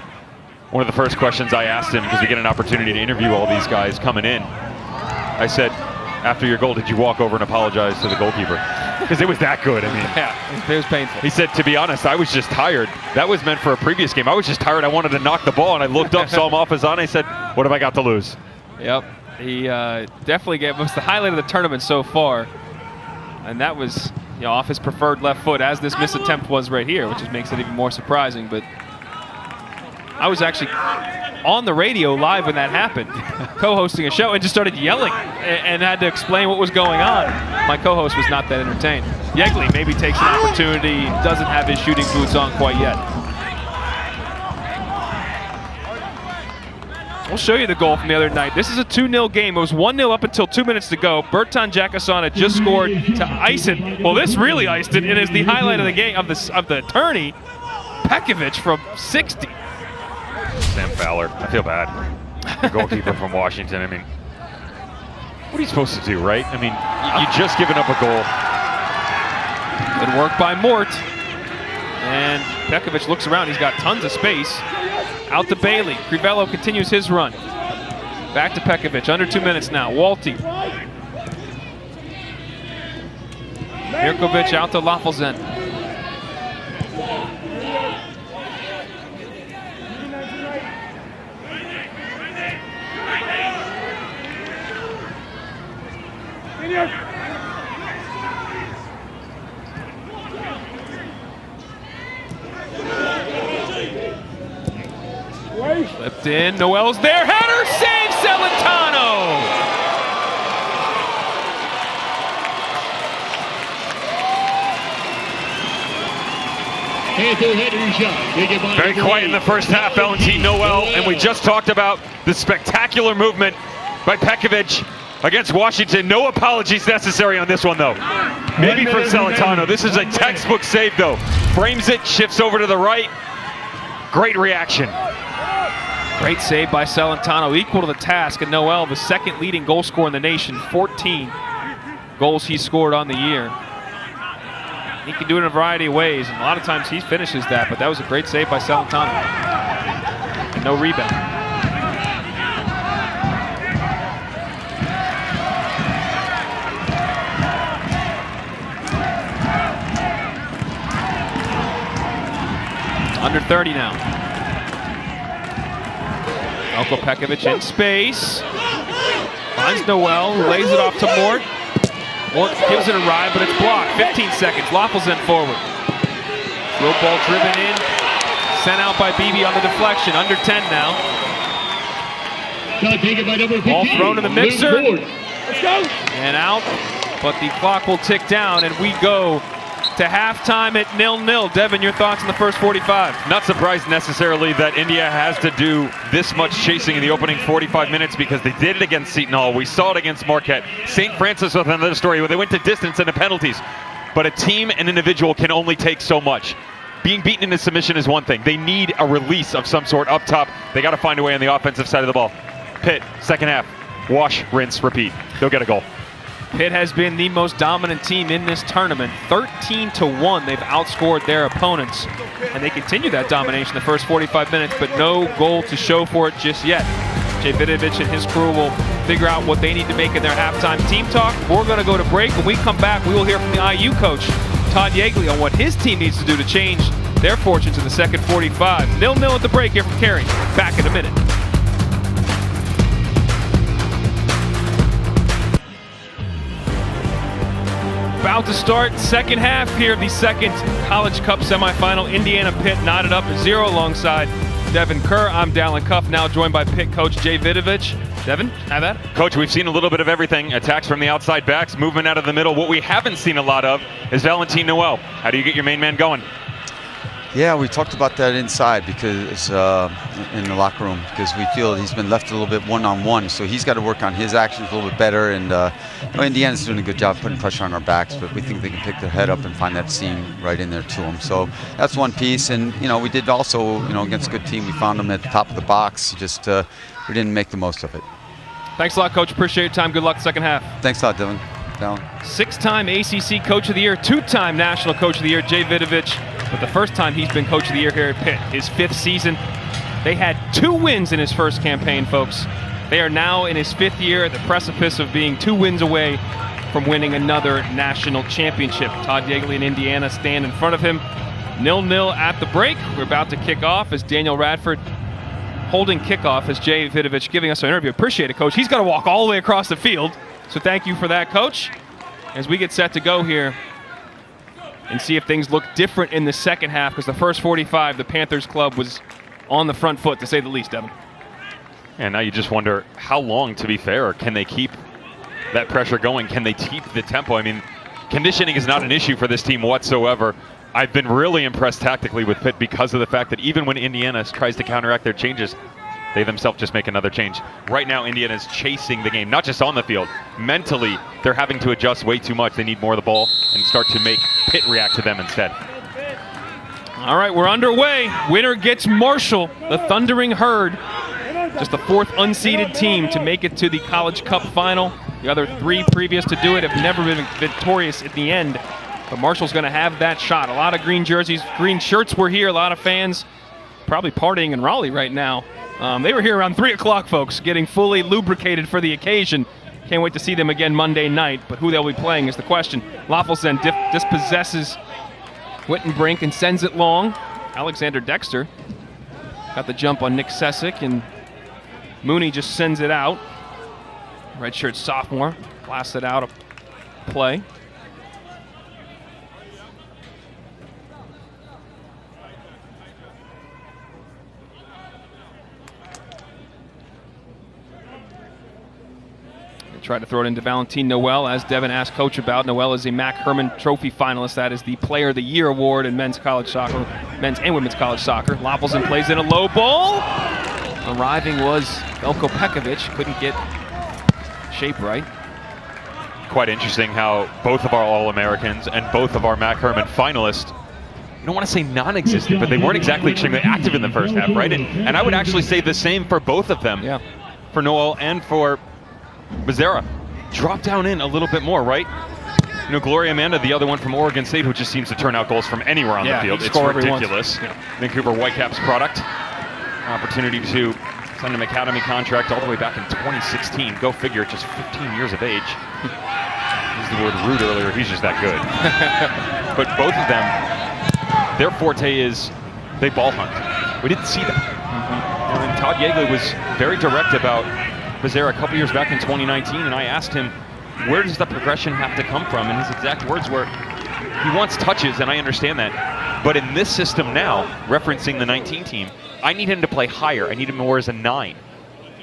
Speaker 3: one of the first questions I asked him, because we get an opportunity to interview all these guys coming in, I said, after your goal, did you walk over and apologize to the goalkeeper? Because it was that good. I mean,
Speaker 2: yeah, it was painful.
Speaker 3: He said, to be honest, I was just tired. That was meant for a previous game. I was just tired. I wanted to knock the ball, and I looked up, saw him off his on. I said, what have I got to lose?
Speaker 2: Yep. He definitely gave us the highlight of the tournament so far. And that was off his preferred left foot, as this missed attempt was right here, which just makes it even more surprising. But I was actually on the radio live when that happened, co-hosting a show, and just started yelling and had to explain what was going on. My co-host was not that entertained. Yegley maybe takes an opportunity, doesn't have his shooting boots on quite yet. We'll show you the goal from the other night. This is a 2-0 game. It was 1-0 up until 2 minutes to go. Bertan Jakasana just scored to ice it. Well, this really iced it. It is the highlight of the game, of the tourney. Pekovic from 60.
Speaker 3: Sam Fowler, I feel bad. The goalkeeper from Washington. I mean, what are you supposed to do, right? I mean, you just given up a goal.
Speaker 2: Good work by Mort. And Pekovic looks around. He's got tons of space. Out to Bailey. Crivello continues his run. Back to Pekovic. Under 2 minutes now. Walty. Mirkovic out to Lafelzen. Flipped in, Noel's there, header, save Celentano!
Speaker 3: Very quiet in the first half, Valentin Noel, and we just talked about the spectacular movement by Pekovic against Washington. No apologies necessary on this one, though. Maybe for Celentano. This is a textbook save, though. Frames it, shifts over to the right. Great reaction.
Speaker 2: Great save by Celentano, equal to the task, and Noel, the second leading goal scorer in the nation, 14 goals he scored on the year. He can do it in a variety of ways, and a lot of times he finishes that, but that was a great save by Celentano. And no rebound. Under 30 now. Elko Pekovic in space. Finds Noel, who lays it off to Mort. Mort gives it a ride, but it's blocked. 15 seconds. Lafelzen forward. Slow ball driven in. Sent out by Beebe on the deflection. Under 10 now. Ball thrown in the mixer. And out. But the clock will tick down, and we go to halftime at 0-0. Devin, your thoughts on the first 45?
Speaker 3: Not surprised necessarily that India has to do this much chasing in the opening 45 minutes, because they did it against Seton Hall. We saw it against Marquette. St. Francis with another story where they went to distance and to penalties. But a team and individual can only take so much. Being beaten in a submission is one thing. They need a release of some sort up top. They got to find a way on the offensive side of the ball. Pitt, second half. Wash, rinse, repeat. They'll get a goal.
Speaker 2: Pitt has been the most dominant team in this tournament. 13-1, they've outscored their opponents. And they continue that domination the first 45 minutes, but no goal to show for it just yet. Jay Vidovich and his crew will figure out what they need to make in their halftime team talk. We're going to go to break. When we come back, we will hear from the IU coach, Todd Yegley, on what his team needs to do to change their fortunes in the second 45. 0-0 at the break here from Cary. Back in a minute. About to start second half here of the second College Cup semifinal. Indiana Pitt knotted up at 0 alongside Devin Kerr. I'm Dallin Cuff, now joined by Pitt coach Jay Vidovich. Devin, have at it.
Speaker 3: Coach, we've seen a little bit of everything. Attacks from the outside backs, movement out of the middle. What we haven't seen a lot of is Valentin Noel. How do you get your main man going?
Speaker 5: Yeah, we talked about that inside because in the locker room, because we feel he's been left a little bit one-on-one, so he's got to work on his actions a little bit better. And Indiana's doing a good job putting pressure on our backs, but we think they can pick their head up and find that seam right in there to them. So that's one piece. And we did also, against a good team, we found them at the top of the box. Just we didn't make the most of it.
Speaker 2: Thanks a lot, Coach. Appreciate your time. Good luck second half.
Speaker 5: Thanks a lot, Dylan. Down.
Speaker 2: 6-time ACC Coach of the Year, 2-time National Coach of the Year, Jay Vidovich. But the first time he's been Coach of the Year here at Pitt, his 5th season. They had 2 wins in his first campaign, folks. They are now in his 5th year at the precipice of being 2 wins away from winning another national championship. Todd Yeagley and Indiana stand in front of him. 0-0 at the break. We're about to kick off as Daniel Radford holding kickoff as Jay Vidovich giving us an interview. Appreciate it, Coach. He's got to walk all the way across the field. So thank you for that, Coach. As we get set to go here and see if things look different in the second half, because the first 45, the Panthers club was on the front foot, to say the least, Devin.
Speaker 3: And now you just wonder how long, to be fair, can they keep that pressure going? Can they keep the tempo? I mean, conditioning is not an issue for this team whatsoever. I've been really impressed tactically with Pitt because of the fact that even when Indiana tries to counteract their changes, they themselves just make another change. Right now, Indiana's chasing the game, not just on the field. Mentally, they're having to adjust way too much. They need more of the ball and start to make Pitt react to them instead.
Speaker 2: All right, we're underway. Winner gets Marshall, the Thundering Herd. Just the 4th unseeded team to make it to the College Cup final. The other 3 previous to do it have never been victorious at the end. But Marshall's going to have that shot. A lot of green jerseys, green shirts were here. A lot of fans probably partying in Raleigh right now. They were here around 3 o'clock, folks, getting fully lubricated for the occasion. Can't wait to see them again Monday night, but who they'll be playing is the question. Loffelsen dispossesses Wittenbrink and sends it long. Alexander Dexter got the jump on Nick Sessick, and Mooney just sends it out. Redshirt sophomore blasted out a play. Tried to throw it into Valentin Noel, as Devin asked Coach about. Noel is a Mac Herman Trophy finalist. That is the Player of the Year award in men's college soccer, men's and women's college soccer. Loffelsen plays in a low ball. Arriving was Velko Pekovic. Couldn't get shape right.
Speaker 3: Quite interesting how both of our All-Americans and both of our Mac Herman finalists, I don't want to say non-existent, but they weren't exactly extremely active in the first half, right? And I would actually say the same for both of them.
Speaker 2: Yeah.
Speaker 3: For Noel and for Becerra. Drop down in a little bit more, right? Gloria Amanda, the other one from Oregon State, who just seems to turn out goals from anywhere on the field. It's ridiculous. Yeah. Vancouver Whitecaps product. Opportunity to sign an academy contract all the way back in 2016. Go figure, just 15 years of age. Used the word rude earlier. He's just that good. But both of them, their forte is they ball hunt. We didn't see that. And Todd Yeagley was very direct about Becerra a couple years back in 2019, and I asked him, where does the progression have to come from? And his exact words were, he wants touches, and I understand that. But in this system now, referencing the 19 team, I need him to play higher. I need him more as a 9.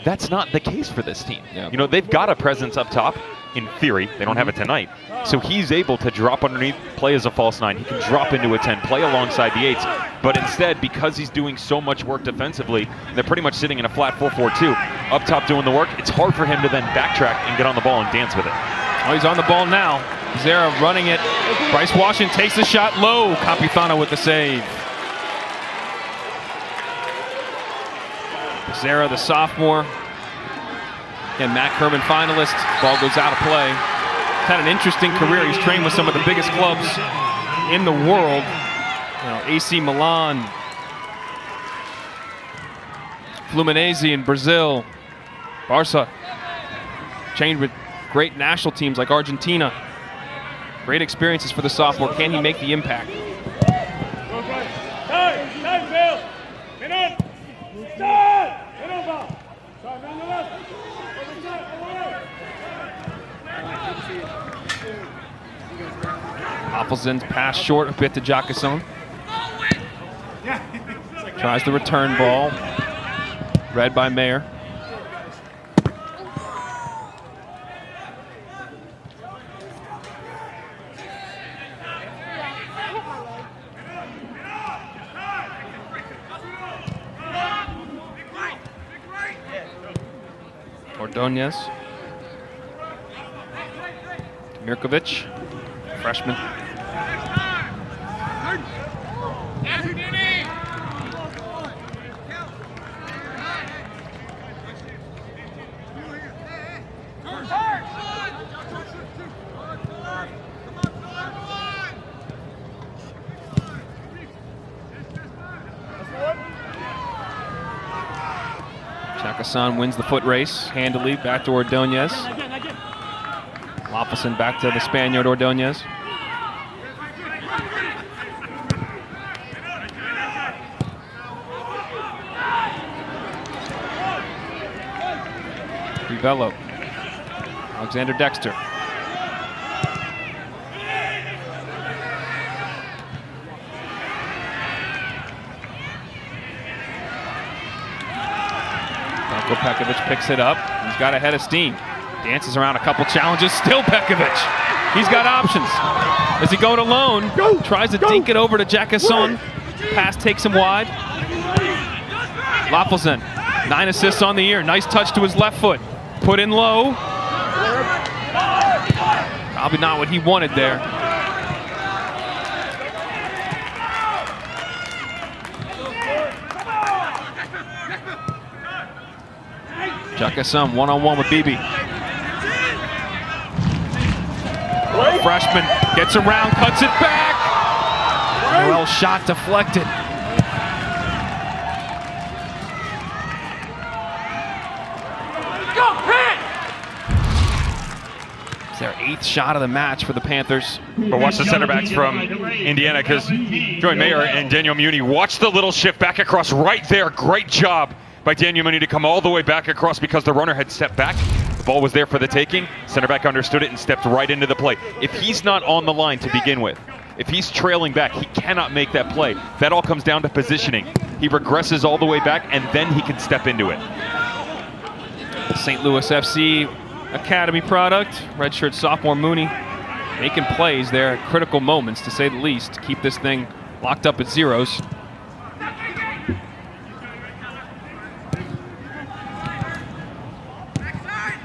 Speaker 3: That's not the case for this team. Yeah. They've got a presence up top. In theory, they don't have it tonight. So he's able to drop underneath, play as a false 9. He can drop into a 10, play alongside the 8s. But instead, because he's doing so much work defensively, they're pretty much sitting in a flat 4-4-2. Up top doing the work, it's hard for him to then backtrack and get on the ball and dance with it.
Speaker 2: Oh, he's on the ball now. Becerra running it. Bryce Washington takes the shot low. Capitano with the save. Becerra, the sophomore. Again, Mac Herman finalist. Ball goes out of play. He's had an interesting career. He's trained with some of the biggest clubs in the world. AC Milan, Fluminense in Brazil, Barca. Trained with great national teams like Argentina. Great experiences for the sophomore. Can he make the impact? Loffelsen's pass short a bit to Jacquesson. Tries the return ball. Read by Mayer. Ordonez. Mirkovic, freshman. Chakasan wins the foot race handily, back to Ordonez. Lopelson back to the Spaniard Ordonez. Rivello. Alexander Dexter. Pekovic picks it up. He's got a head of steam. Dances around a couple challenges. Still Pekovic. He's got options. Does he go it alone? Tries to dink it over to Jacasson. Pass takes him wide. Lopelson, 9 assists on the year. Nice touch to his left foot. Put in low. Probably not what he wanted there. Jacasson one-on-one with BB. Freshman gets around, cuts it back. Noel's shot deflected. It's their 8th shot of the match for the Panthers.
Speaker 3: But watch the center backs from Indiana, because Joey Mayer and Daniel Muni, watch the little shift back across right there. Great job by Daniel Muni to come all the way back across because the runner had stepped back. The ball was there for the taking. Center back understood it and stepped right into the play. If he's not on the line to begin with, if he's trailing back, he cannot make that play. That all comes down to positioning. He regresses all the way back and then he can step into it.
Speaker 2: St. Louis FC Academy product. Redshirt sophomore Mooney making plays there at critical moments, to say the least, to keep this thing locked up at zeros.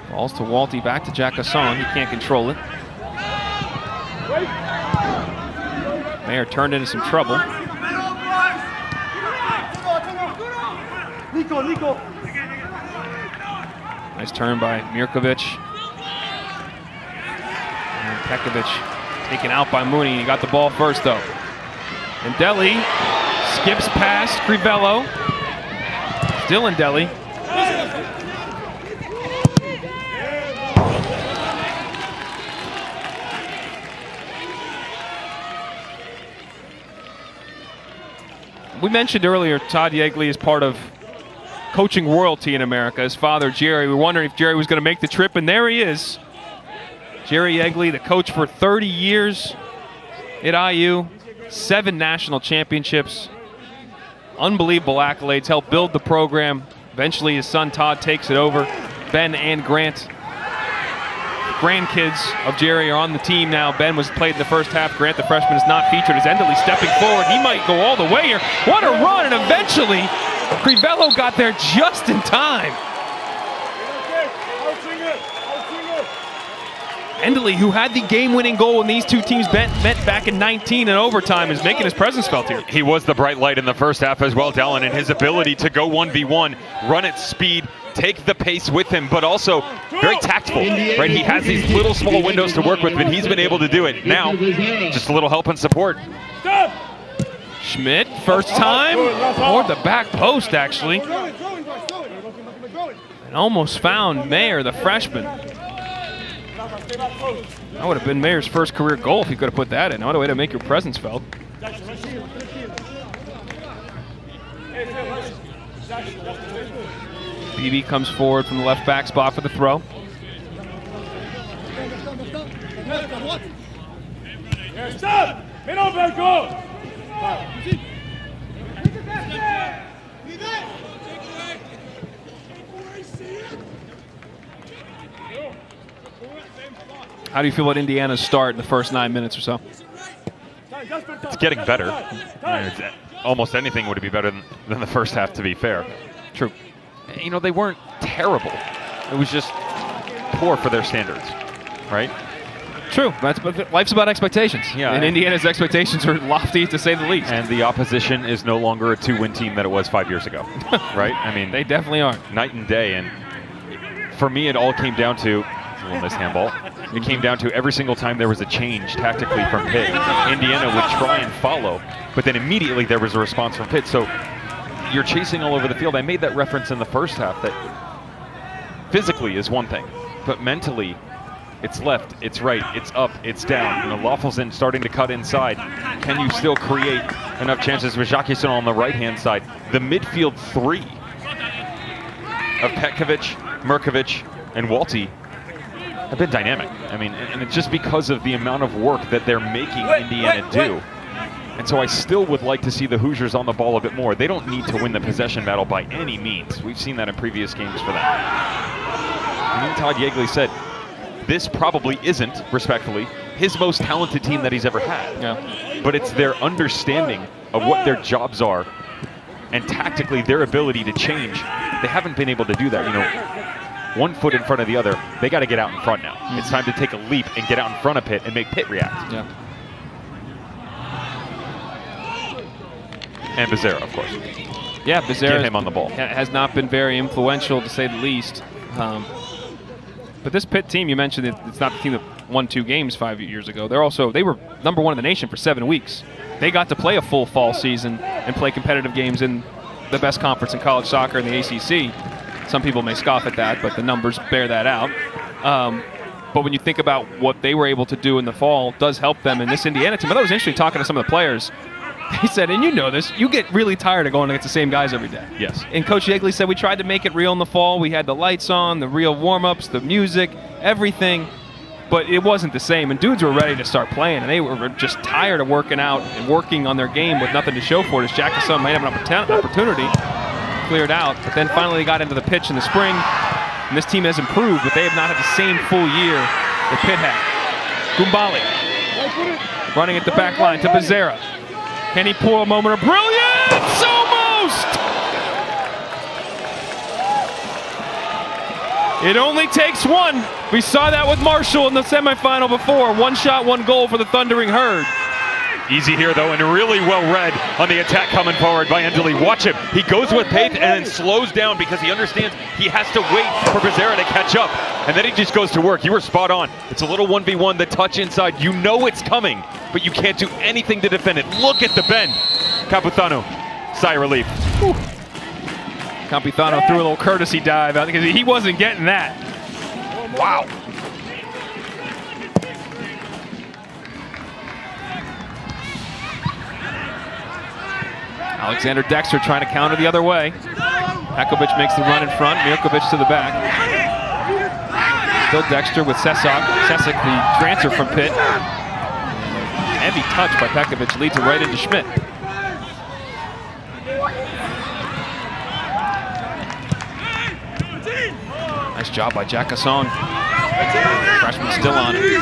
Speaker 2: Balls to Walty, back to Jacasson. He can't control it. Mayer turned into some trouble. Nice turn by Mirkovic. And Pekovic taken out by Mooney. He got the ball first, though. And Deli skips past Crivello. Still in Deli. We mentioned earlier Todd Yeagley is part of coaching royalty in America. His father, Jerry, we were wondering if Jerry was going to make the trip, and there he is. Jerry Yeagley, the coach for 30 years at IU, 7 national championships, unbelievable accolades, helped build the program. Eventually his son Todd takes it over. Ben and Grant, grandkids of Jerry, are on the team now. Ben was played in the first half. Grant, the freshman, is not featured. As Endley stepping forward. He might go all the way here. What a run, and eventually Crivello got there just in time. Endley, who had the game-winning goal when these two teams met back in 19 in overtime, is making his presence felt here.
Speaker 3: He was the bright light in the first half as well, Dallin, and his ability to go 1v1, run at speed, take the pace with him, but also very tactful, right? He has these little small windows to work with, and he's been able to do it. Now, just a little help and support.
Speaker 2: Schmidt, first time, toward the back post, actually. And almost found Mayer, the freshman. That would have been Mayer's first career goal if he could have put that in. What a way to make your presence felt. BB comes forward from the left back spot for the throw.
Speaker 4: Stop!
Speaker 2: How do you feel about Indiana's start in the first 9 minutes or so?
Speaker 3: It's getting better. Almost anything would be better than the first half, to be fair.
Speaker 2: True.
Speaker 3: You know, they weren't terrible. It was just poor for their standards, right?
Speaker 2: True. But life's about expectations.
Speaker 3: Yeah,
Speaker 2: and Indiana's expectations are lofty, to say the least.
Speaker 3: And the opposition is no longer a 2-win team that it was 5 years ago, right? I mean,
Speaker 2: they definitely are.
Speaker 3: Night and day. And for me, it all came down to a little missed handball. It came down to every single time there was a change tactically from Pitt, Indiana would try and follow, but then immediately there was a response from Pitt. So you're chasing all over the field. I made that reference in the first half that physically is one thing, but mentally, it's left, it's right, it's up, it's down. You know, Loffelson starting to cut inside. Can you still create enough chances with Jacquesson on the right-hand side? The midfield three of Petkovic, Mirkovic, and Walty have been dynamic. I mean, and it's just because of the amount of work that they're making Indiana do. And so I still would like to see the Hoosiers on the ball a bit more. They don't need to win the possession battle by any means. We've seen that in previous games for them. And even Todd Yeagley said, this probably isn't, respectfully, his most talented team that he's ever had.
Speaker 2: Yeah.
Speaker 3: But it's their understanding of what their jobs are and tactically their ability to change. They haven't been able to do that. You know, one foot in front of the other. They got to get out in front now. It's time to take a leap and get out in front of Pitt and make Pitt react.
Speaker 2: Yeah.
Speaker 3: And Becerra, of course.
Speaker 2: Yeah, Becerra
Speaker 3: Get him on the ball.
Speaker 2: has not been very influential, to say the least. But this Pitt team, you mentioned it's not the team that won 2 games 5 years ago. They were number 1 in the nation for 7 weeks. They got to play a full fall season and play competitive games in the best conference in college soccer in the ACC. Some people may scoff at that, but the numbers bear that out. But when you think about what they were able to do in the fall, it does help them in this Indiana team. I thought it was interesting talking to some of the players. He said, and you know this, you get really tired of going against the same guys every day.
Speaker 3: Yes.
Speaker 2: And Coach Yeagley said we tried to make it real in the fall. We had the lights on, the real warm-ups, the music, everything. But it wasn't the same. And dudes were ready to start playing. And they were just tired of working out and working on their game with nothing to show for it. As Jacquesson might have an opportunity, cleared out. But then finally they got into the pitch in the spring. And this team has improved, but they have not had the same full year that Pitt had. Gumbali running at the back line to Becerra. Can he pull a moment of brilliance? Almost! It only takes one. We saw that with Marshall in the semifinal before. 1 shot, 1 goal for the Thundering Herd.
Speaker 3: Easy here, though, and really well read on the attack coming forward by Endley. Watch him. He goes with pace and then slows down because he understands he has to wait for Becerra to catch up. And then he just goes to work. You were spot on. It's a little 1v1, the touch inside. You know it's coming, but you can't do anything to defend it. Look at the bend. Capuzano, sigh of relief. Whew.
Speaker 2: Campuzano threw a little courtesy dive out because he wasn't getting that. Wow. Alexander Dexter trying to counter the other way. Petkovic makes the run in front. Mirkovic to the back. Still Dexter with Sesek. Sesek, the transfer from Pitt. Heavy touch by Petkovic leads it right into Schmidt. Nice job by Jacquesson. Freshman still on it.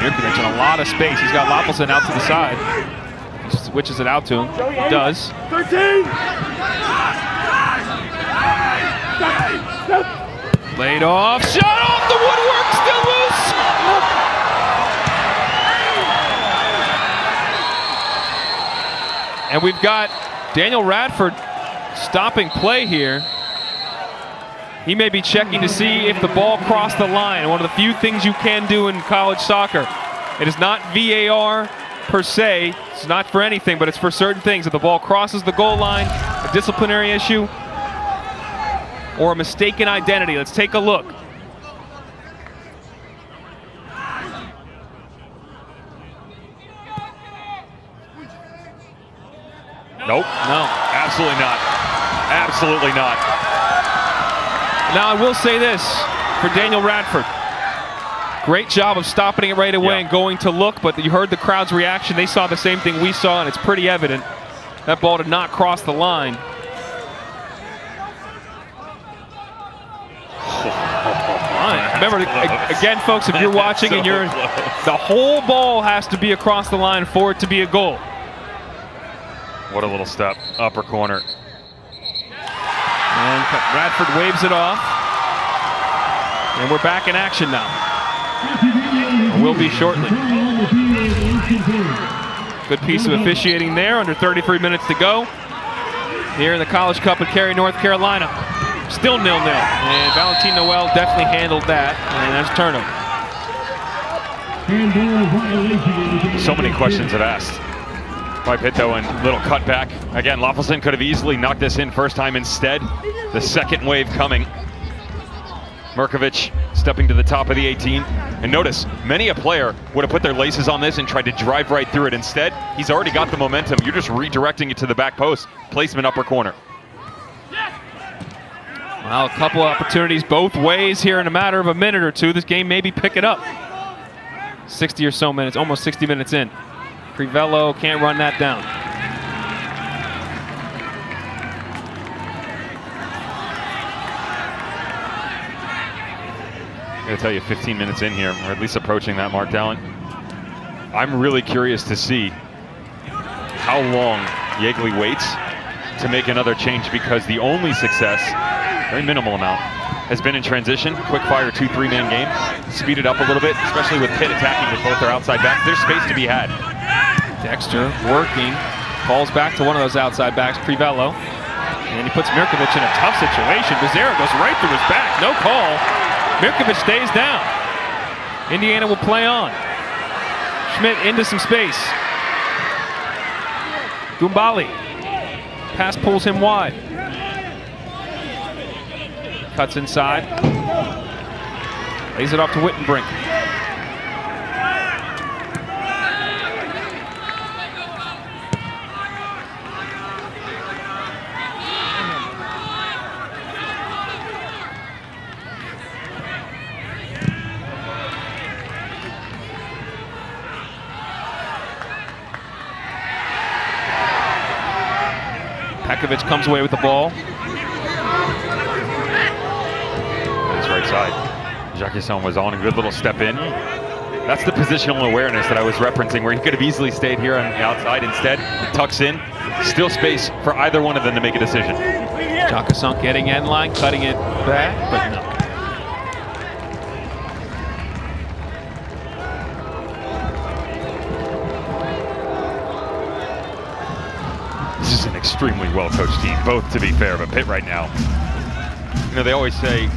Speaker 2: Mirkovic in a lot of space. He's got Loffelson out to the side. He switches it out to him. He does.
Speaker 4: 13!
Speaker 2: Laid off. Shot off the woodwork. Still loose. And we've got Daniel Radford stopping play here. He may be checking to see if the ball crossed the line. One of the few things you can do in college soccer. It is not VAR per se. It's not for anything, but it's for certain things. If the ball crosses the goal line, a disciplinary issue, or a mistaken identity. Let's take a look.
Speaker 3: Nope.
Speaker 2: No.
Speaker 3: Absolutely not. Absolutely not.
Speaker 2: Now I will say this for Daniel Radford. Great job of stopping it right away and going to look, but you heard the crowd's reaction. They saw the same thing we saw, and it's pretty evident. That ball did not cross the line. Remember, again, folks, if you're watching
Speaker 3: so
Speaker 2: and you're,
Speaker 3: close.
Speaker 2: the whole ball has to be across the line for it to be a goal.
Speaker 3: What a little step. Upper corner.
Speaker 2: And Radford waves it off. And we're back in action now. Or will be shortly. Good piece of officiating there. Under 33 minutes to go. Here in the College Cup at Cary, North Carolina. Still 0-0. And Valentin Noel definitely handled that. And that's turnover.
Speaker 3: So many questions have asked by Pitto, and little cutback. Again, Loffelson could have easily knocked this in first time. Instead, the second wave coming. Merkovich stepping to the top of the 18. And notice, many a player would have put their laces on this and tried to drive right through it. Instead, he's already got the momentum. You're just redirecting it to the back post. Placement upper corner.
Speaker 2: Well, a couple of opportunities both ways here in a matter of a minute or two. This game maybe pick it up. 60 or so minutes, almost 60 minutes in. Crivello can't run that down.
Speaker 3: I'm going to tell you, 15 minutes in here, or at least approaching that mark, Dallin. I'm really curious to see how long Yeagley waits to make another change, because the only success, very minimal amount, has been in transition. Quick fire 2-3 man game. Speed it up a little bit, especially with Pitt attacking with both their outside backs. There's space to be had.
Speaker 2: Dexter working, falls back to one of those outside backs, Crivello. And he puts Mirkovic in a tough situation. Becerra goes right through his back, no call. Mirkovic stays down. Indiana will play on. Schmidt into some space. Gumbali. Pass pulls him wide. Cuts inside. Lays it off to Wittenbrink. Pekovic comes away with the ball.
Speaker 3: That's right side. Jacquesson was on a good little step in. That's the positional awareness that I was referencing, where he could have easily stayed here on the outside. Instead, he tucks in. Still space for either one of them to make a decision.
Speaker 2: Jacquesson getting end line, cutting it back, but no.
Speaker 3: This is an extremely well-coached team, both, to be fair, but Pitt right now, you know, they always say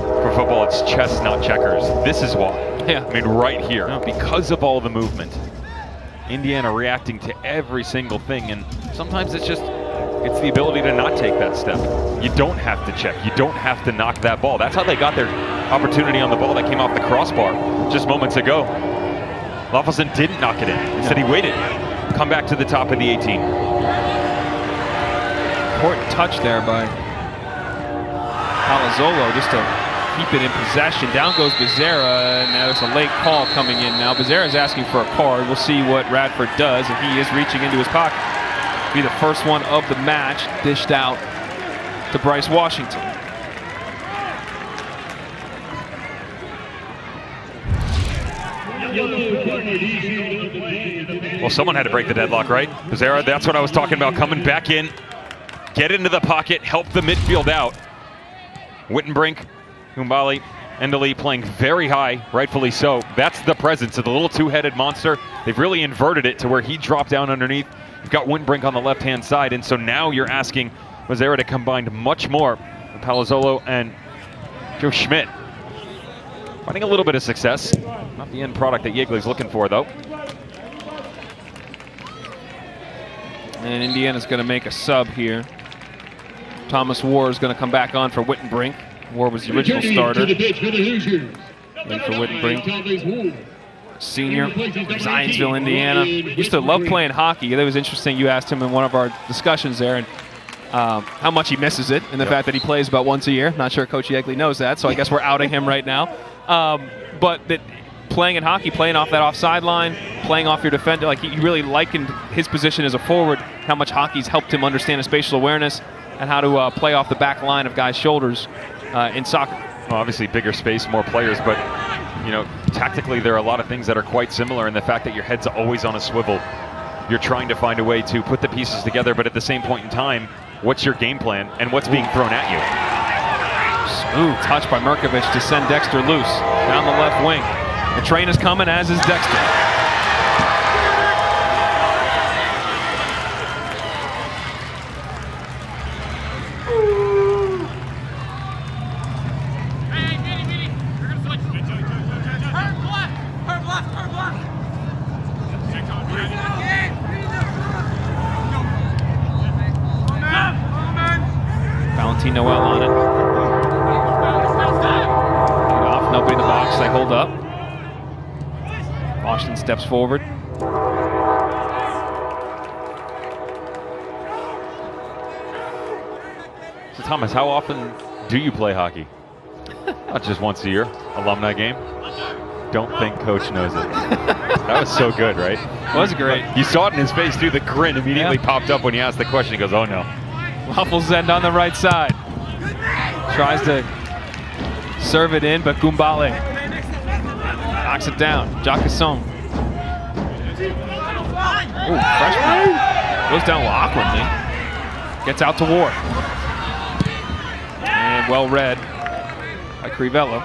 Speaker 3: for football it's chess, not checkers. This is why.
Speaker 2: Yeah.
Speaker 3: I mean, right here, because of all the movement, Indiana reacting to every single thing, and sometimes it's the ability to not take that step. You don't have to check. You don't have to knock that ball. That's how they got their opportunity on the ball that came off the crossbar just moments ago. Loffelson didn't knock it in. Instead, he waited. Come back to the top of the 18.
Speaker 2: Important touch there by Palazzolo just to keep it in possession. Down goes Becerra, and there's a late call coming in now. Becerra's asking for a card. We'll see what Radford does, and he is reaching into his pocket. Be the first one of the match dished out to Bryce Washington.
Speaker 3: Well, someone had to break the deadlock, right? Becerra, that's what I was talking about, coming back in, get into the pocket, help the midfield out. Wittenbrink, Gumbali, Endeli playing very high, rightfully so. That's the presence of the little two-headed monster. They've really inverted it to where he dropped down underneath. You've got Wittenbrink on the left-hand side, and so now you're asking Becerra to combine much more with Palazzolo and Joe Schmidt. Finding a little bit of success. Not the end product that Yeagley's looking for, though.
Speaker 2: And Indiana's going to make a sub here. Thomas War is going to come back on for Wittenbrink. War was the original starter. In for Wittenbrink. Senior from Zionsville, Indiana. Used to love playing hockey. That was interesting. You asked him in one of our discussions there, and how much he misses it, and the fact that he plays about once a year. Not sure Coach Yeagley knows that, so I guess we're outing him right now. But that playing in hockey, playing off that offside line, playing off your defender, like he really likened his position as a forward, how much hockey's helped him understand his spatial awareness and how to play off the back line of guys' shoulders in soccer.
Speaker 3: Well, obviously bigger space, more players, but you know, tactically there are a lot of things that are quite similar in the fact that your head's always on a swivel. You're trying to find a way to put the pieces together, but at the same point in time, what's your game plan and what's being thrown at you?
Speaker 2: Smooth touch by Mirkovic to send Dexter loose down the left wing. The train is coming, as is Dexter. Noel on it. Off, nobody in the box, they hold up. Washington steps forward.
Speaker 3: So Thomas, how often do you play hockey? Not just once a year, alumni game. Don't think coach knows it. That was so good, right?
Speaker 2: It was great.
Speaker 3: You saw it in his face too, the grin immediately popped up when he asked the question. He goes, oh no.
Speaker 2: Waffles-End on the right side. Tries to serve it in, but Gumbale knocks it down. Jacquesson. Ooh, freshman. Goes down awkwardly. Gets out to Ward. And well read by Crivello.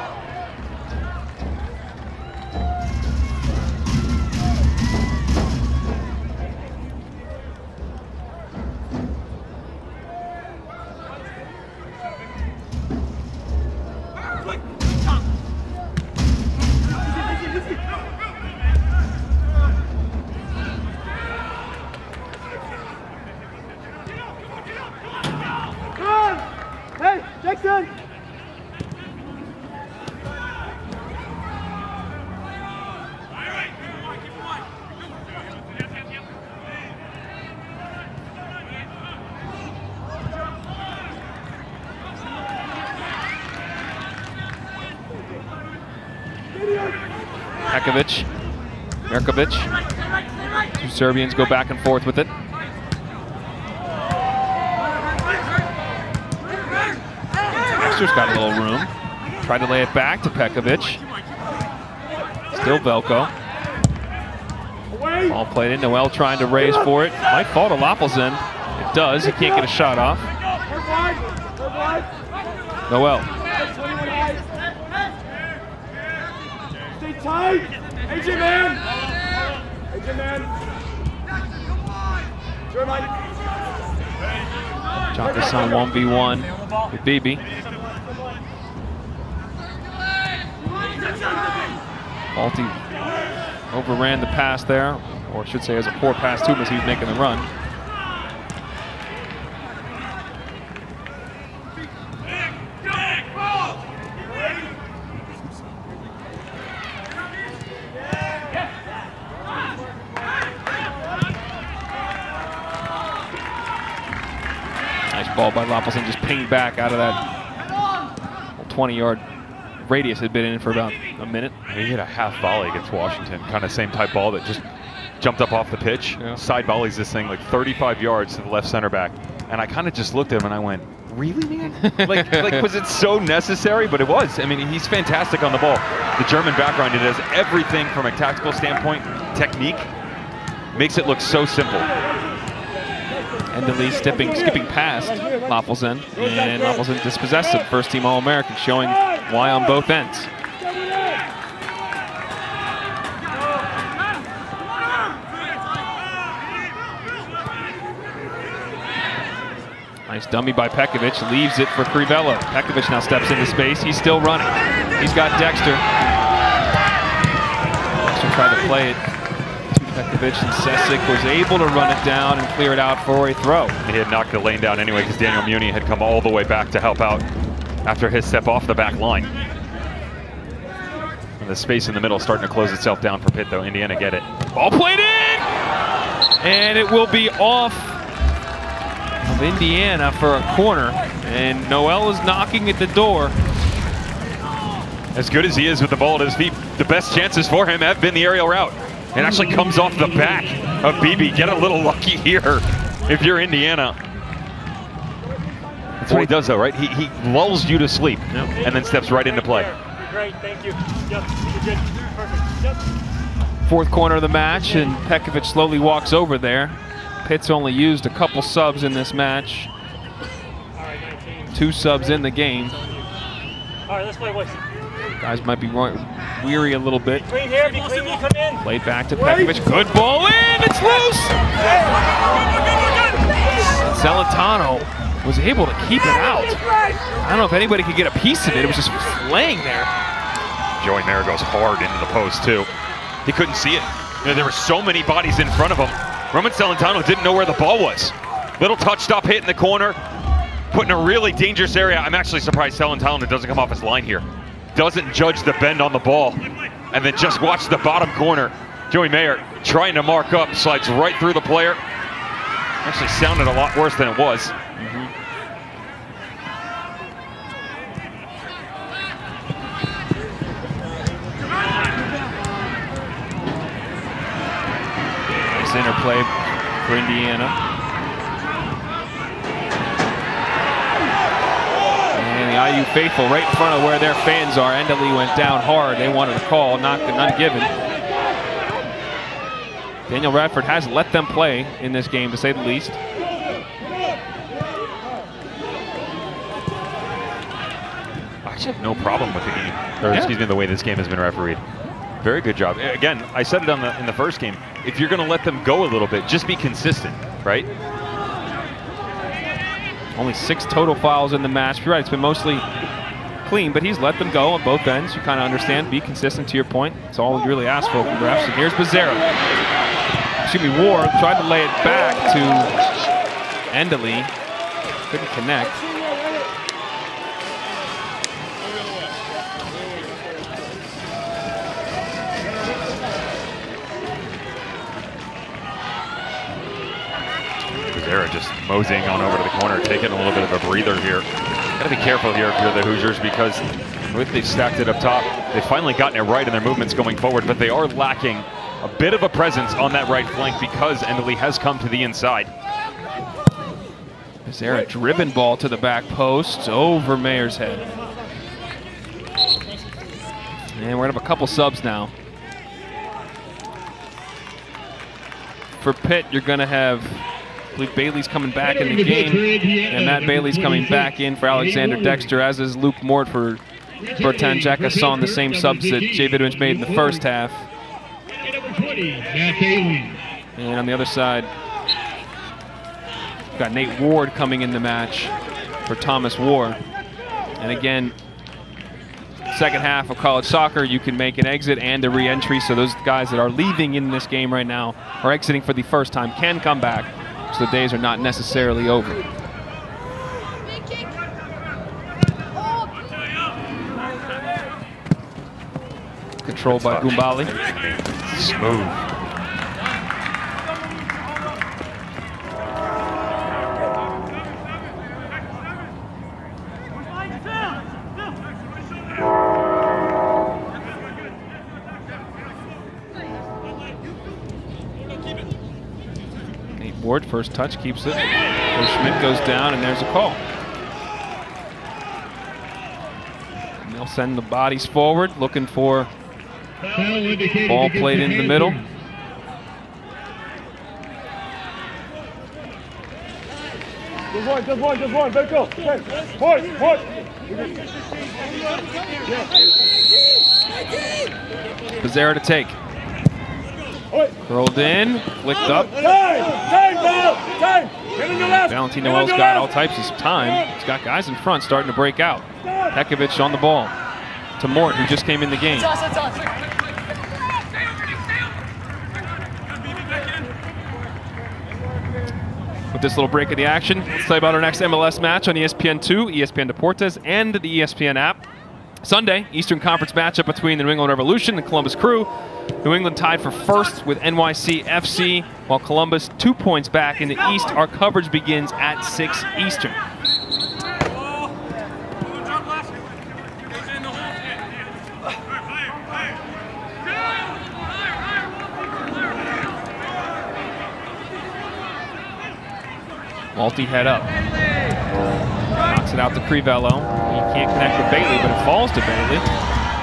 Speaker 2: Mirkovic. Two Serbians go back and forth with it. Dexter's got a little room. Tried to lay it back to Pekovic. Still Velko. Ball played in. Noel trying to raise for it. Might fall to Waffles-End. It does. He can't get a shot off. Noel.
Speaker 4: Stay tight! AJ man! AJ man!
Speaker 2: Jacquesson 1v1 with Beebe. Balti overran the pass there, or I should say it was a poor pass to him as he was making the run. Ball by Waffles-End, just pinged back out of that 20-yard radius. Had been in for about a minute.
Speaker 3: He hit a half volley against Washington, kind of same type ball that just jumped up off the pitch. Yeah. Side volleys this thing like 35 yards to the left center back. And I kind of just looked at him and I went, really, man? like, was it so necessary? But it was. I mean, he's fantastic on the ball. The German background, it does everything from a tactical standpoint, technique, makes it look so simple.
Speaker 2: Endeley skipping past Waffles-End, and Waffles-End dispossessed him. First team All-American, showing why on both ends. Nice dummy by Pekovic, leaves it for Crivello. Pekovic now steps into space, he's still running. He's got Dexter. Dexter tried to play it. Pekovic, and Sesic was able to run it down and clear it out for a throw.
Speaker 3: He had knocked the lane down anyway because Daniel Muni had come all the way back to help out after his step off the back line. And the space in the middle starting to close itself down for Pitt, though. Indiana get it.
Speaker 2: Ball played in! And it will be off of Indiana for a corner. And Noel is knocking at the door.
Speaker 3: As good as he is with the ball at his feet, the best chances for him have been the aerial route. It actually comes off the back of Beebe. Get a little lucky here if you're Indiana. That's what he does, though, right? He lulls you to sleep and then steps right into play.
Speaker 4: Great, thank you. Yep, you're good. Perfect. Yep.
Speaker 2: Fourth corner of the match, and Pekovic slowly walks over there. Pitt's only used a couple subs in this match. 2 subs in the game.
Speaker 6: All right, let's play, boys.
Speaker 2: Guys might be weary a little bit.
Speaker 6: Between here, between you, come in.
Speaker 2: Played back to Pekovic. Good ball in. It's loose. Celentano was able to keep it out. I don't know if anybody could get a piece of it. It was just laying there.
Speaker 3: Joey Mayer goes hard into the post, too. He couldn't see it. You know, there were so many bodies in front of him. Roman Celentano didn't know where the ball was. Little touch stop hit in the corner, put in a really dangerous area. I'm actually surprised Celentano doesn't come off his line here. Doesn't judge the bend on the ball, and then just watch the bottom corner. Joey Mayer trying to mark up, slides right through the player. Actually sounded a lot worse than it was.
Speaker 2: Nice interplay for Indiana. And the IU faithful right in front of where their fans are. Endely went down hard. They wanted a call, none given. Daniel Radford has let them play in this game, to say the least.
Speaker 3: I actually have no problem with the game, or excuse me, the way this game has been refereed. Very good job. Again, I said it in the first game. If you're going to let them go a little bit, just be consistent, right?
Speaker 2: Only 6 total fouls in the match. You're right, it's been mostly clean, but he's let them go on both ends. You kind of understand, be consistent to your point. It's all you really ask for from refs. And here's Becerra. Excuse me, Ward tried to lay it back to Endely. Couldn't connect.
Speaker 3: Becerra just moseying on over to the corner, taking a little bit of a breather here. Got to be careful here if you're the Hoosiers, because with they've stacked it up top, they've finally gotten it right in their movements going forward, but they are lacking a bit of a presence on that right flank because Endely has come to the inside.
Speaker 2: Becerra driven ball to the back post over Mayer's head. And we're gonna have a couple subs now. For Pitt, you're gonna have, I believe Bailey's coming back in the game, and Matt Bailey's coming back in for Alexander Dexter, as is Luke Mort for Bertan Jacasson, the same subs that Jay Vidovich made in the first half. And on the other side, we've got Nate Ward coming in the match for Thomas War. And again, second half of college soccer, you can make an exit and a re-entry, so those guys that are leaving in this game right now, or exiting for the first time, can come back, so the days are not necessarily over. Controlled by Gumbali.
Speaker 3: Smooth.
Speaker 2: Nate Ward, first touch, keeps it. So Schmidt goes down, and there's a call. And they'll send the bodies forward, looking for ball played in the middle.
Speaker 4: Just one, very cool. Okay. Point.
Speaker 2: Becerra to take. Curled in, flicked up.
Speaker 4: Time! Get in the left!
Speaker 2: Valentino Noel's got all types of time. He's got guys in front starting to break out. Pekovic on the ball to Mort, who just came in the game. With this little break of the action, let's tell you about our next MLS match on ESPN2, ESPN Deportes, and the ESPN app. Sunday, Eastern Conference matchup between the New England Revolution and Columbus Crew. New England tied for first with NYC FC, while Columbus 2 points back in the East. Our coverage begins at 6 Eastern. Malty head up. Knocks it out to Crivello. He can't connect with Bailey, but it falls to Bailey.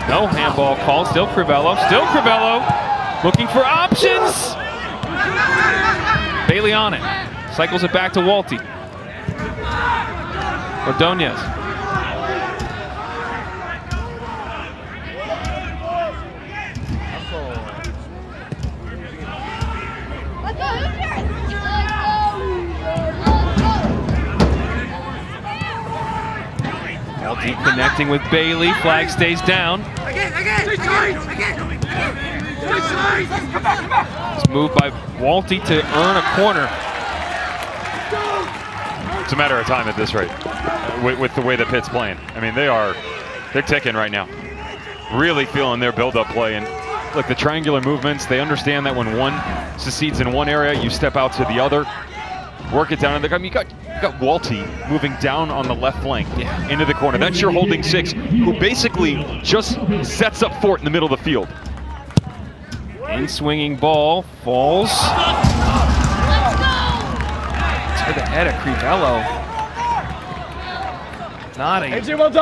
Speaker 2: No handball called. Still Crivello. Looking for options. Bailey on it. Cycles it back to Walty. Ordonez. Walty connecting with Bailey. Flag stays down. It's moved by Walty to earn a corner.
Speaker 3: It's a matter of time at this rate with the way that Pitt's playing. I mean, they're ticking right now. Really feeling their build-up play. And look, the triangular movements, they understand that when one succeeds in one area, you step out to the other, work it down. And you got Walty moving down on the left flank into the corner. That's your holding six, who basically just sets up fort in the middle of the field.
Speaker 2: In swinging ball, falls. To the head of Crivello. Not a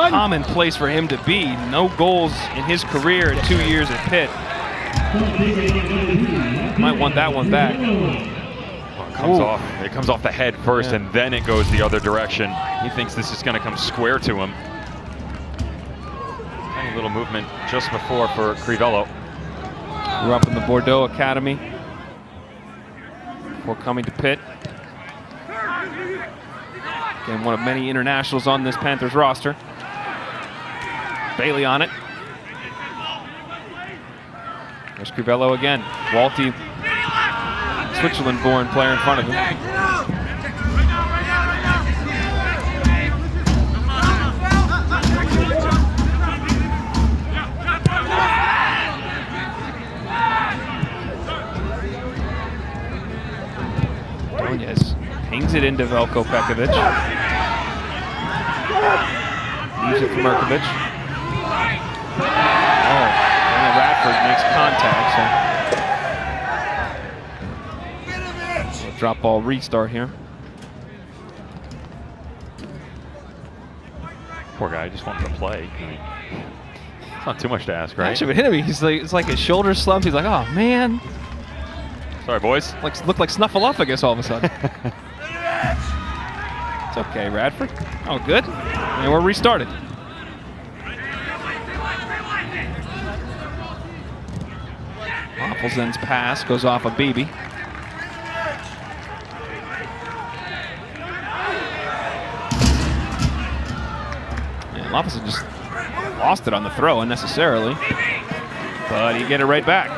Speaker 2: common place for him to be. No goals in his career in 2 years at Pitt. Might want that one back.
Speaker 3: Well, it comes off the head first, and then it goes the other direction. He thinks this is going to come square to him. Tiny little movement just before for Crivello.
Speaker 2: Grew up in the Bordeaux Academy before coming to Pitt. Again, one of many internationals on this Panthers roster. Bailey on it. There's Crivello again. Walty, Switzerland-born player in front of him. Ordonez pings it into Veljko Pekovic. Leaves it for Mirkovic. Oh, Daniel Radford makes contact, so drop ball restart here.
Speaker 3: Poor guy just wanted to play. It's not too much to ask, right?
Speaker 2: Actually, hit him. He's like, it's like his shoulder slumps. He's like, oh man.
Speaker 3: Sorry, boys.
Speaker 2: Looked like Snuffleupagus all of a sudden. It's okay, Radford. Oh, good. And we're restarted. Opelzen's pass goes off of Beebe. And Lopelzen just lost it on the throw unnecessarily, but he get it right back.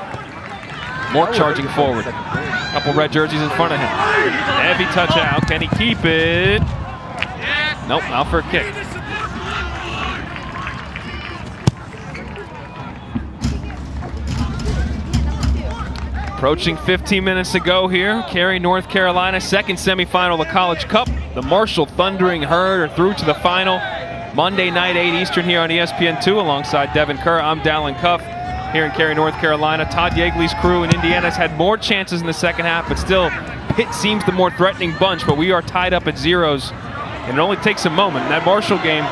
Speaker 2: More charging forward. Couple red jerseys in front of him. Heavy touch out. Can he keep it? Nope, out for a kick. Approaching 15 minutes to go here. Cary, North Carolina, second semifinal of the College Cup. The Marshall Thundering Herd are through to the final. Monday night, 8 Eastern here on ESPN2 alongside Devin Kerr. I'm Dallin Cuff here in Cary, North Carolina. Todd Yeagley's crew in Indiana has had more chances in the second half, but still Pitt seems the more threatening bunch, but we are tied up at zeros, and it only takes a moment. In that Marshall game,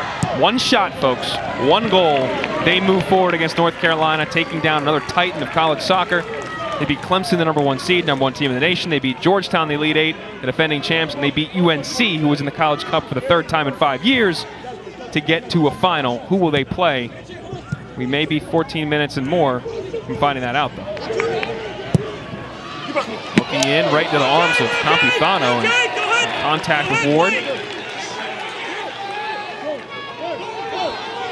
Speaker 2: one shot, folks, one goal. They move forward against North Carolina, taking down another titan of college soccer. They beat Clemson, the number 1 seed, number 1 team in the nation. They beat Georgetown, the Elite Eight, the defending champs, and they beat UNC, who was in the College Cup for the 3rd time in 5 years, to get to a final. Who will they play? We may be 14 minutes and more from finding that out, though. Looking in right into the arms of Campuzano and contact with Ward.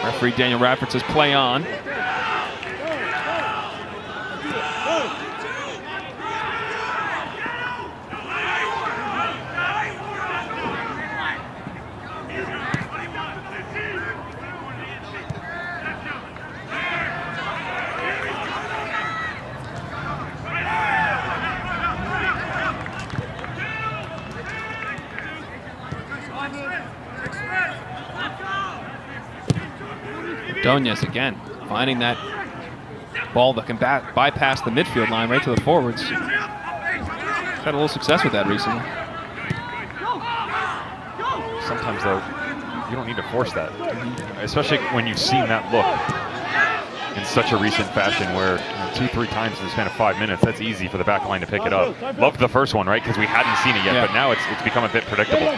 Speaker 2: Referee Daniel Radford says play on. Ordonez again, finding that ball that can bypass the midfield line right to the forwards. Had a little success with that recently.
Speaker 3: Sometimes, though, you don't need to force that, especially when you've seen that look in such a recent fashion where 2-3 times in the span of 5 minutes, that's easy for the back line to pick it up. Loved the first one, right? Because we hadn't seen it yet, but now it's become a bit predictable.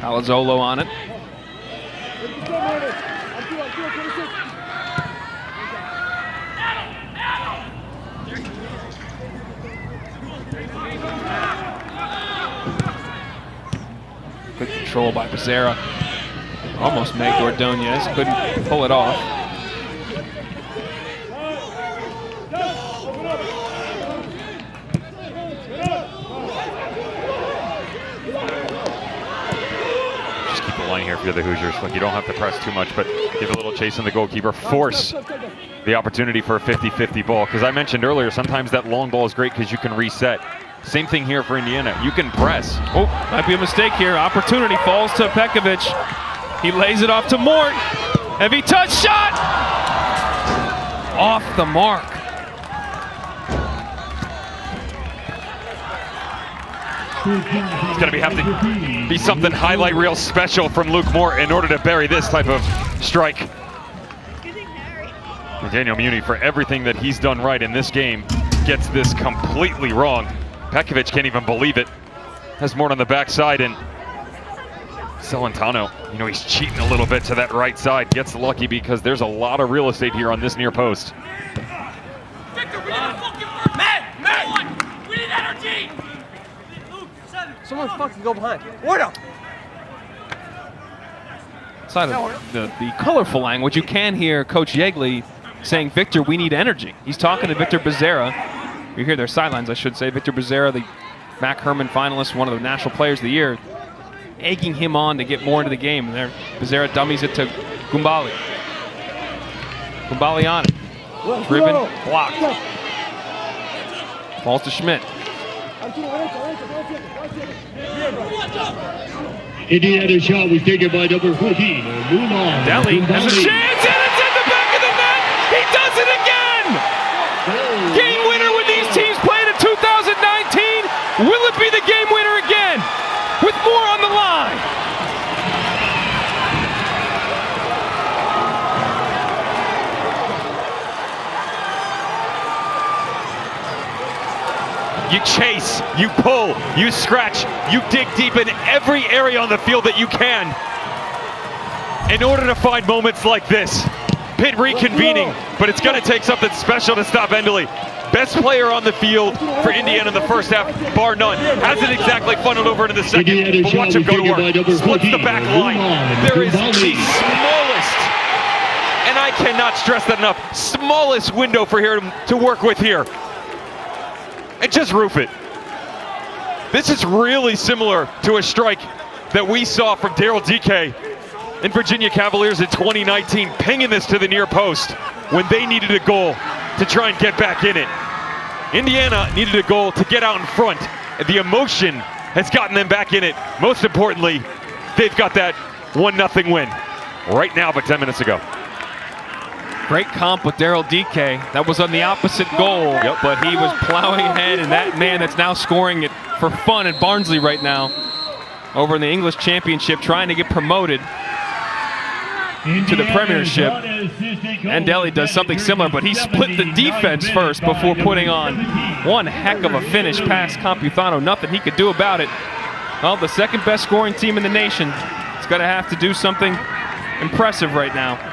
Speaker 2: Palazzolo on it. Good control by Becerra. Almost made Ordonez, couldn't pull it off.
Speaker 3: Just keep the line here if you're the Hoosiers. Like, you don't have to press too much, but give a little chase on the goalkeeper. Force the opportunity for a 50-50 ball. Because I mentioned earlier, sometimes that long ball is great because you can reset. Same thing here for Indiana. You can press.
Speaker 2: Oh, might be a mistake here. Opportunity falls to Pekovic. He lays it off to Mort. Heavy touch shot! Off the mark.
Speaker 3: It's going to have to be something highlight reel special from Luke Mort in order to bury this type of strike. And Daniel Muni, for everything that he's done right in this game, gets this completely wrong. Pekovic can't even believe it. Has Mort on the backside, and Celentano, you know, he's cheating a little bit to that right side. Gets lucky because there's a lot of real estate here on this near post.
Speaker 7: Victor, we need a fucking work. Matt, we need energy.
Speaker 8: Someone fucking go behind. Order.
Speaker 2: Outside of the colorful language, you can hear Coach Yeagley saying, Victor, we need energy. He's talking to Victor Becerra. You hear their sidelines, I should say. Victor Becerra, the Mac Herman finalist, one of the National Players of the Year, egging him on to get more into the game. And there, Becerra dummies it to Gumbali. Gumbali on it. Driven, blocked. Falls to Schmidt.
Speaker 9: Indiana shot was taken by number 14, Mulan.
Speaker 2: Deli has a chance, and it's in the back of the net! He does it again! Game winner when these teams played in 2019. Will it be the game winner again? With more on the line.
Speaker 3: You chase, you pull, you scratch, you dig deep in every area on the field that you can in order to find moments like this. Pitt reconvening, but it's going to take something special to stop Endley. Best player on the field for Indiana in the first half, bar none. Hasn't exactly funneled over into the second, but watch him go to work. Splits the back line. There is the smallest, and I cannot stress that enough, smallest window for him to work with here. And just roof it. This is really similar to a strike that we saw from Daryl DK in Virginia Cavaliers in 2019, pinging this to the near post when they needed a goal to try and get back in it. Indiana needed a goal to get out in front. The emotion has gotten them back in it. Most importantly, they've got that 1-0 win right now, but 10 minutes ago.
Speaker 2: Great comp with Daryl DK. That was on the opposite goal, but he was plowing ahead, and that man that's now scoring it for fun at Barnsley right now over in the English Championship, trying to get promoted to the Premiership. And Deli does something similar, but he split the defense first before putting on one heck of a finish past Campuzano. Nothing he could do about it. Well, the second best scoring team in the nation is going to have to do something impressive right now.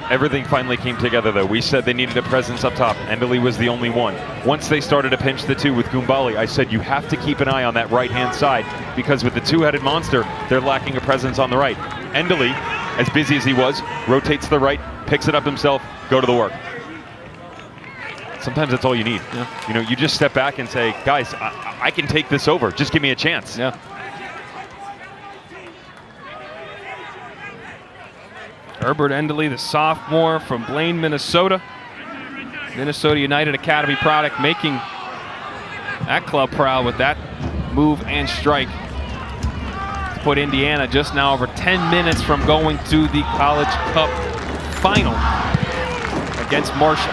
Speaker 3: Everything finally came together, though. We said they needed a presence up top. Endley was the only one. Once they started to pinch the two with Gumbali, I said you have to keep an eye on that right-hand side because with the two-headed monster, they're lacking a presence on the right. Endley, as busy as he was, rotates to the right, picks it up himself, go to the work. Sometimes that's all you need. Yeah. You know, you just step back and say, guys, I can take this over. Just give me a chance.
Speaker 2: Yeah. Herbert Endley, the sophomore from Blaine, Minnesota. Minnesota United Academy product, making that club proud with that move and strike. Put Indiana just now over 10 minutes from going to the College Cup final against Marshall.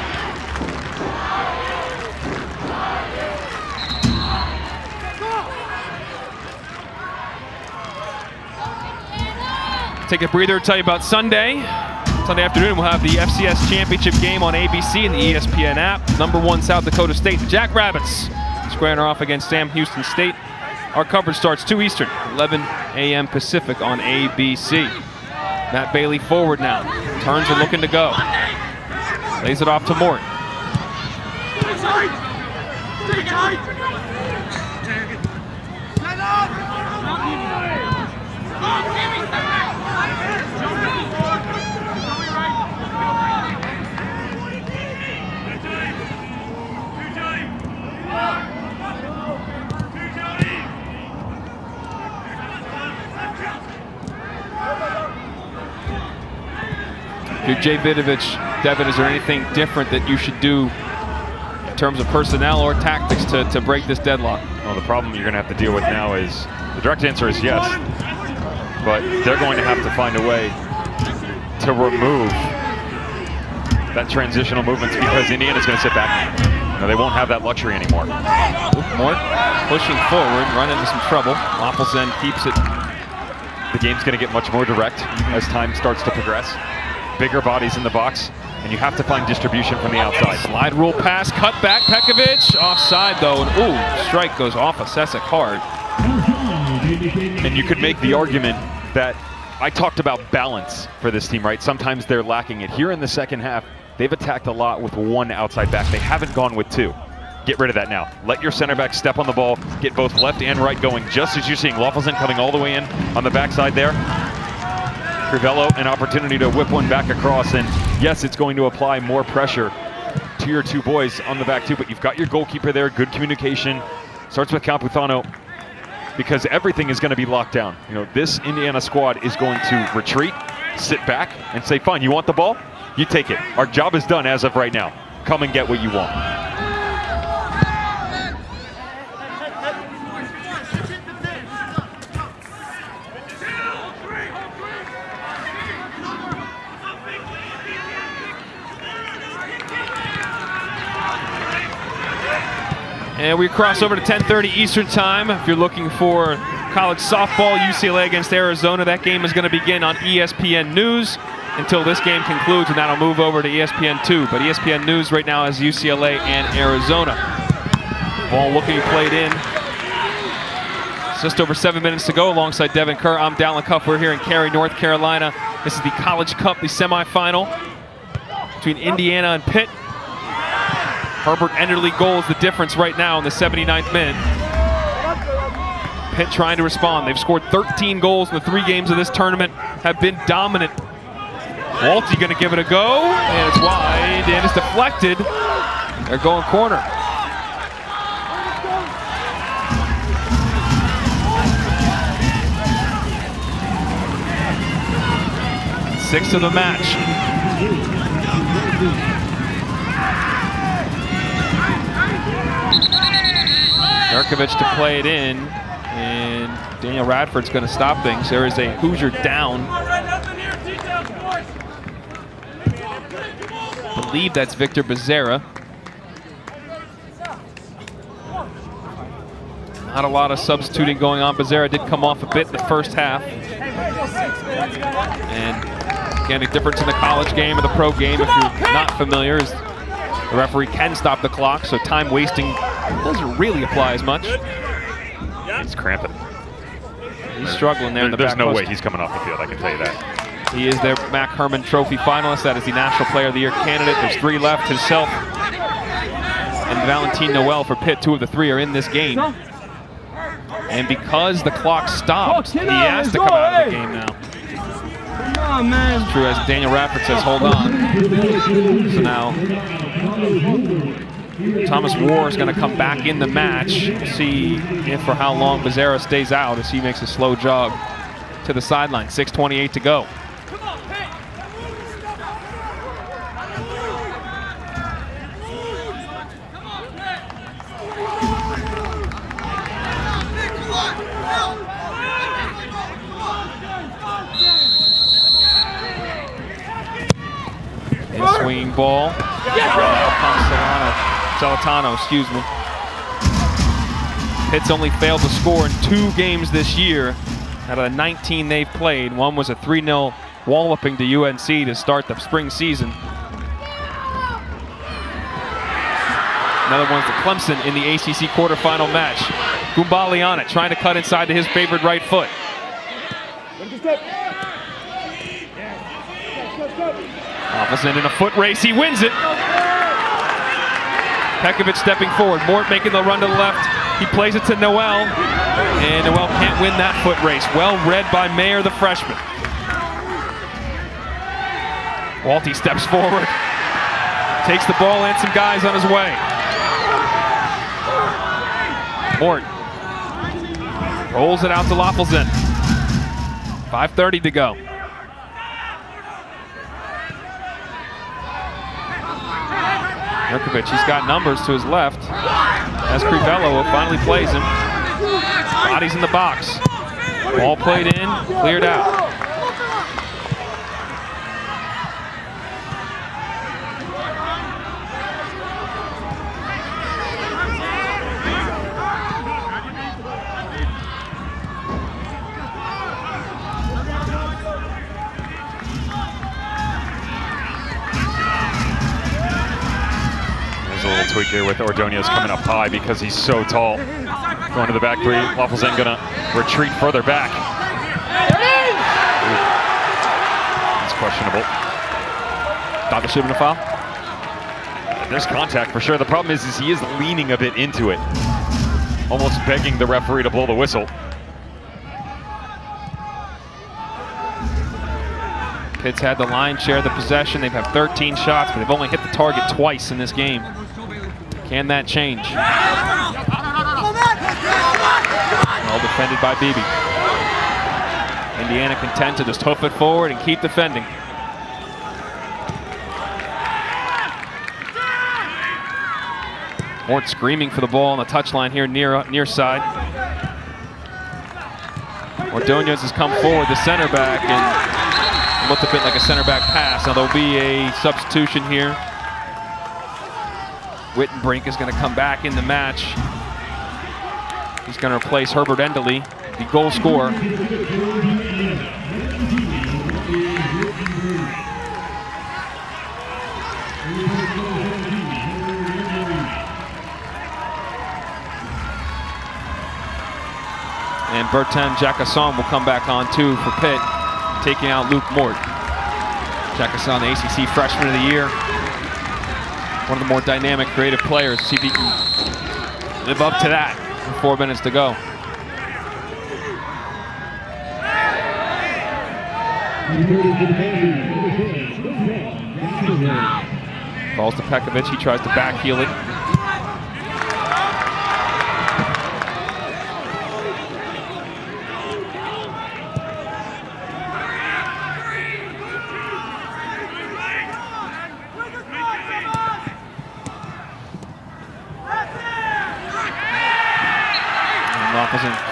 Speaker 2: Take a breather, tell you about Sunday. Sunday afternoon, we'll have the FCS Championship game on ABC and the ESPN app. #1 South Dakota State, the Jackrabbits, squaring off against Sam Houston State. Our coverage starts 2 Eastern, 11 a.m. Pacific on ABC. Matt Bailey forward now. Turns and looking to go. Lays it off to Morton. If you're Jay Vidovich, Devin, is there anything different that you should do in terms of personnel or tactics to break this deadlock?
Speaker 3: Well, the problem you're going to have to deal with now is, the direct answer is yes, but they're going to have to find a way to remove that transitional movements because Indiana's going to sit back. No, they won't have that luxury anymore.
Speaker 2: Morton pushing forward, run into some trouble. Waffleson keeps it.
Speaker 3: The game's going to get much more direct as time starts to progress. Bigger bodies in the box, and you have to find distribution from the outside.
Speaker 2: Slide rule pass, cut back, Pekovic, offside though, and ooh, strike goes off of Sesek hard.
Speaker 3: And you could make the argument that I talked about balance for this team, right? Sometimes they're lacking it. Here in the second half, they've attacked a lot with 1 outside back. They haven't gone with 2. Get rid of that now. Let your center back step on the ball, get both left and right going, just as you're seeing Waffleson coming all the way in on the backside there. Crivello, an opportunity to whip one back across, and yes, it's going to apply more pressure to your 2 boys on the back too, but you've got your goalkeeper there, good communication. Starts with Campuzano, because everything is going to be locked down. You know, this Indiana squad is going to retreat, sit back, and say, fine, you want the ball? You take it. Our job is done as of right now. Come and get what you want.
Speaker 2: And we cross over to 10:30 Eastern time. If you're looking for college softball, UCLA against Arizona, that game is going to begin on ESPN News until this game concludes, and that'll move over to ESPN2. But ESPN News right now is UCLA and Arizona. Ball looking played in. Just over 7 minutes to go alongside Devin Kerr. I'm Dallin Cuff. We're here in Cary, North Carolina. This is the College Cup, the semifinal between Indiana and Pitt. Herbert Enderle goal is the difference right now in the 79th minute. Pitt trying to respond. They've scored 13 goals in the 3 games of this tournament, have been dominant. Walty going to give it a go, and it's wide, and it's deflected. They're going corner. Sixth of the match. Nurkovic to play it in, and Daniel Radford's going to stop things. There is a Hoosier down. I believe that's Victor Becerra. Not a lot of substituting going on. Becerra did come off a bit in the first half. And again, a difference in the college game or the pro game, if you're not familiar, is the referee can stop the clock, so time wasting doesn't really apply as much.
Speaker 3: He's cramping.
Speaker 2: He's struggling there in the back
Speaker 3: post. There's no way
Speaker 2: post.
Speaker 3: he's coming off the field, I can tell you that.
Speaker 2: He is their Mac Herman Trophy finalist. That is the National Player of the Year candidate. There's 3 left. Himself and Valentin Noel for Pitt. 2 of the 3 are in this game. And because the clock stopped, he has to come out of the game now.
Speaker 8: Come on, man.
Speaker 2: It's true, as Daniel Radford says, hold on. So now Thomas War is going to come back in the match. See if or how long Becerra stays out as he makes a slow jog to the sideline. 6:28 to go. Swinging ball. Celentano, excuse me. Pitt's only failed to score in 2 games this year out of the 19 they've played. One was a 3-0 walloping to UNC to start the spring season. Another one's to Clemson in the ACC quarterfinal match. Gumbali on it, trying to cut inside to his favored right foot. Waffleson in a foot race, he wins it. Pekovic stepping forward, Mort making the run to the left. He plays it to Noel, and Noel can't win that foot race. Well read by Mayer, the freshman. Walty steps forward, takes the ball and some guys on his way. Mort rolls it out to Waffleson. 5:30 to go. Mirkovic, he's got numbers to his left. As Crivello finally plays him. Bodies in the box. Ball played in, cleared out.
Speaker 3: Tweak here with Ordonez coming up high because he's so tall. Going to the back three. Waffleson gonna retreat further back. It's questionable.
Speaker 2: Thought there should have been a foul?
Speaker 3: There's contact for sure. The problem is he is leaning a bit into it. Almost begging the referee to blow the whistle.
Speaker 2: Pitt's had the lion's share of the possession. They've had 13 shots, but they've only hit the target twice in this game. Can that change? Well defended by Beebe. Indiana content to just hoof it forward and keep defending. Mort screaming for the ball on the touchline here near side. Ordonez has come forward, the center back, and looked a bit like a center back pass. Now there'll be a substitution here. Wittenbrink is going to come back in the match. He's going to replace Herbert Endley, the goal scorer. And Bertin Jacasson will come back on too for Pitt, taking out Luke Mort. Jacasson, the ACC Freshman of the Year. One of the more dynamic, creative players. See if he can live up to that with 4 minutes to go. Falls to Pekovic, he tries to backheel it.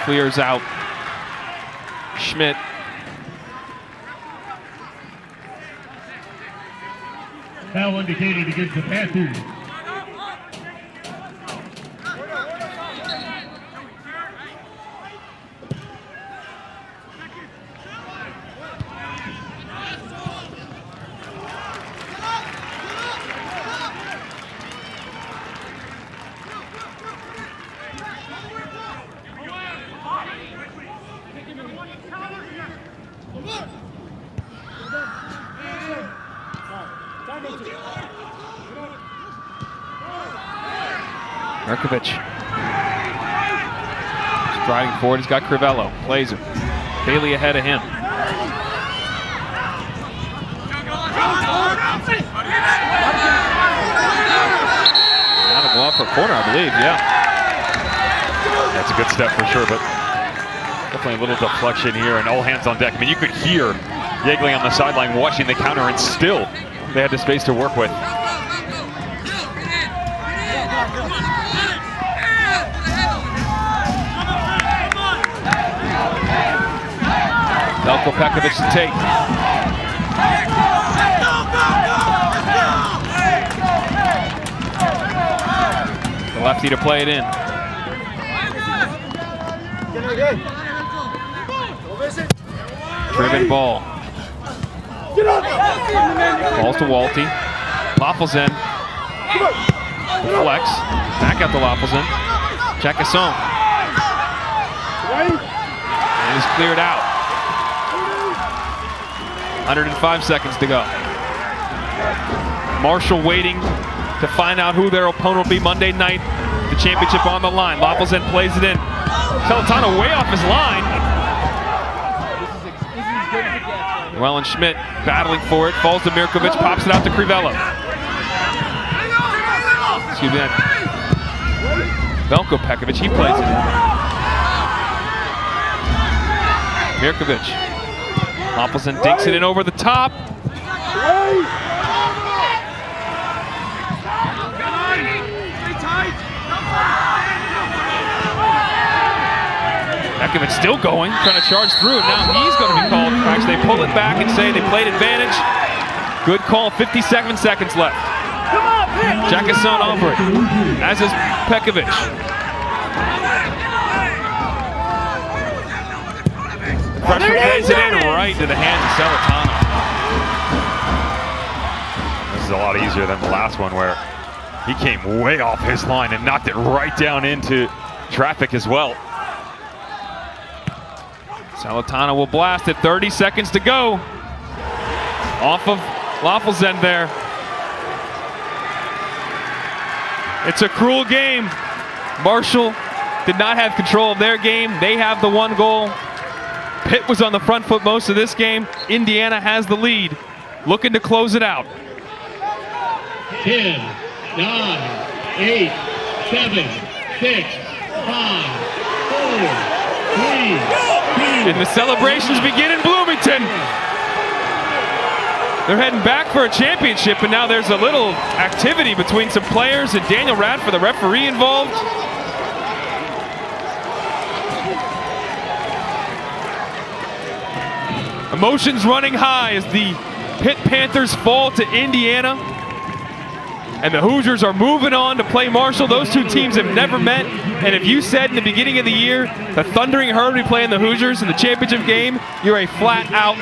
Speaker 2: Clears out Schmidt.
Speaker 9: Foul indicated against the Panthers.
Speaker 2: Mirkovic striding forward. He's got Crivello. Plays him. Bailey ahead of him. Now to go off for a corner, I believe. Yeah.
Speaker 3: That's a good step for sure, but definitely a little deflection here and all hands on deck. I mean, you could hear Yeagley on the sideline watching the counter, and still they had the space to work with.
Speaker 2: Velko Pekovic to take. The lefty to play it in. Driven ball. Falls to Walty. Laffelsen. Flex. Back out to Laffelsen. Jacasson. And is cleared out. 105 seconds to go. Marshall waiting to find out who their opponent will be Monday night. The championship on the line. Laffelsen plays it in. Celentano way off his line. Wellen Schmidt battling for it. Falls to Mirkovic. Pops it out to Crivello. Excuse me. Velko Pekovic. He plays it in. Mirkovic. Laffelsen dinks it in over the top. Pekovic still going, trying to charge through, and now he's going to be called. Actually, they pull it back and say they played advantage. Good call, 57 seconds left. Jacasson over it, as is Pekovic. Freshman plays it in right to the hands of Celentano.
Speaker 3: This is a lot easier than the last one where he came way off his line and knocked it right down into traffic as well.
Speaker 2: Celentano will blast it, 30 seconds to go. Off of Laffelsen there. It's a cruel game. Marshall did not have control of their game. They have the one goal. Pitt was on the front foot most of this game. Indiana has the lead, looking to close it out.
Speaker 9: 10, 9, 8, 7, 6, 5, 4, 3, 2.
Speaker 2: And the celebrations begin in Bloomington. They're heading back for a championship, and now there's a little activity between some players and Daniel Radford, the referee, involved. Emotions running high as the Pitt Panthers fall to Indiana. And the Hoosiers are moving on to play Marshall. Those two teams have never met. And if you said in the beginning of the year the Thundering Herd would be playing the Hoosiers in the championship game, you're a flat out